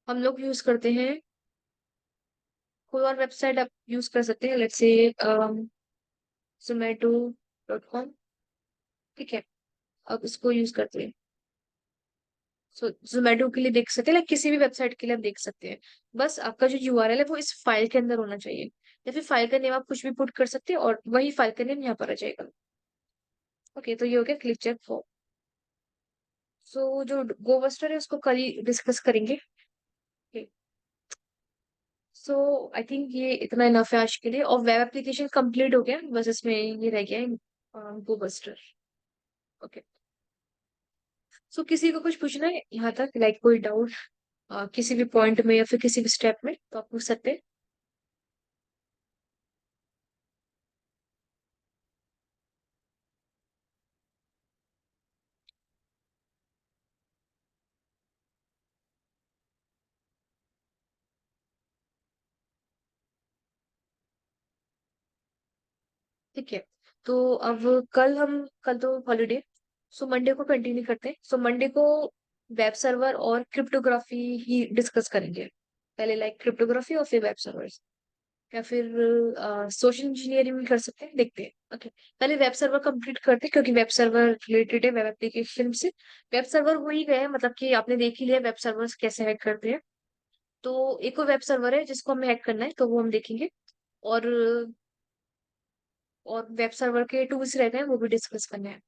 हम लोग यूज करते हैं, कोई और वेबसाइट आप यूज कर सकते हैं, लेट्स से zomato.com। ठीक है, अब इसको यूज करते हैं। सो जोमेटो के लिए देख सकते हैं, लाइक किसी भी वेबसाइट के लिए आप देख सकते हैं। बस आपका जो URL है वो इस फाइल के अंदर होना चाहिए, या फिर फाइल का नेम आप कुछ भी पुट कर सकते हैं, और वही फाइल का नेम यहाँ पर आ जाएगा। ओके, तो ये हो गया क्लिक चेक फॉर। सो जो गोबस्टर है उसको कल ही डिस्कस करेंगे। सो आई थिंक ये इतना इनफ है आज के लिए, और वेब एप्लीकेशन कंप्लीट हो गया, बस इसमें ये रह गया है, गोबस्टर। ओके। सो किसी को कुछ पूछना है यहाँ तक, लाइक कोई डाउट किसी भी पॉइंट में या फिर किसी भी स्टेप में, तो आप पूछ सकते हैं। ठीक है। तो अब कल तो हॉलीडे, सो मंडे को कंटिन्यू करते हैं। सो मंडे को वेब सर्वर और क्रिप्टोग्राफी ही डिस्कस करेंगे। पहले लाइक क्रिप्टोग्राफी और फिर वेब सर्वर्स, या फिर सोशल इंजीनियरिंग भी कर सकते हैं, देखते हैं। ओके, पहले वेब सर्वर कंप्लीट करते हैं क्योंकि वेब सर्वर रिलेटेड है वेब एप्लीकेशन से। वेब सर्वर हो ही गए हैं, मतलब कि आपने देख ही लिया वेब सर्वर्स कैसे हैक करते हैं। तो एक और वेब सर्वर है जिसको हमें हैक करना है, तो वो हम देखेंगे। और वेब सर्वर के टूल्स रहते हैं, वो भी डिस्कस करने हैं।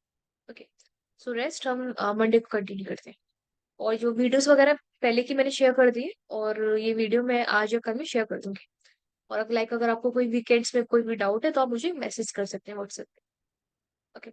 ओके। सो रेस्ट हम मंडे को कंटिन्यू करते हैं। और जो वीडियोस वगैरह पहले की मैंने शेयर कर दी है, और ये वीडियो मैं आज या कल में शेयर कर दूंगी। और अगर लाइक अगर आपको कोई वीकेंड्स में कोई भी डाउट है तो आप मुझे मैसेज कर सकते हैं व्हाट्सएप पे। ओके।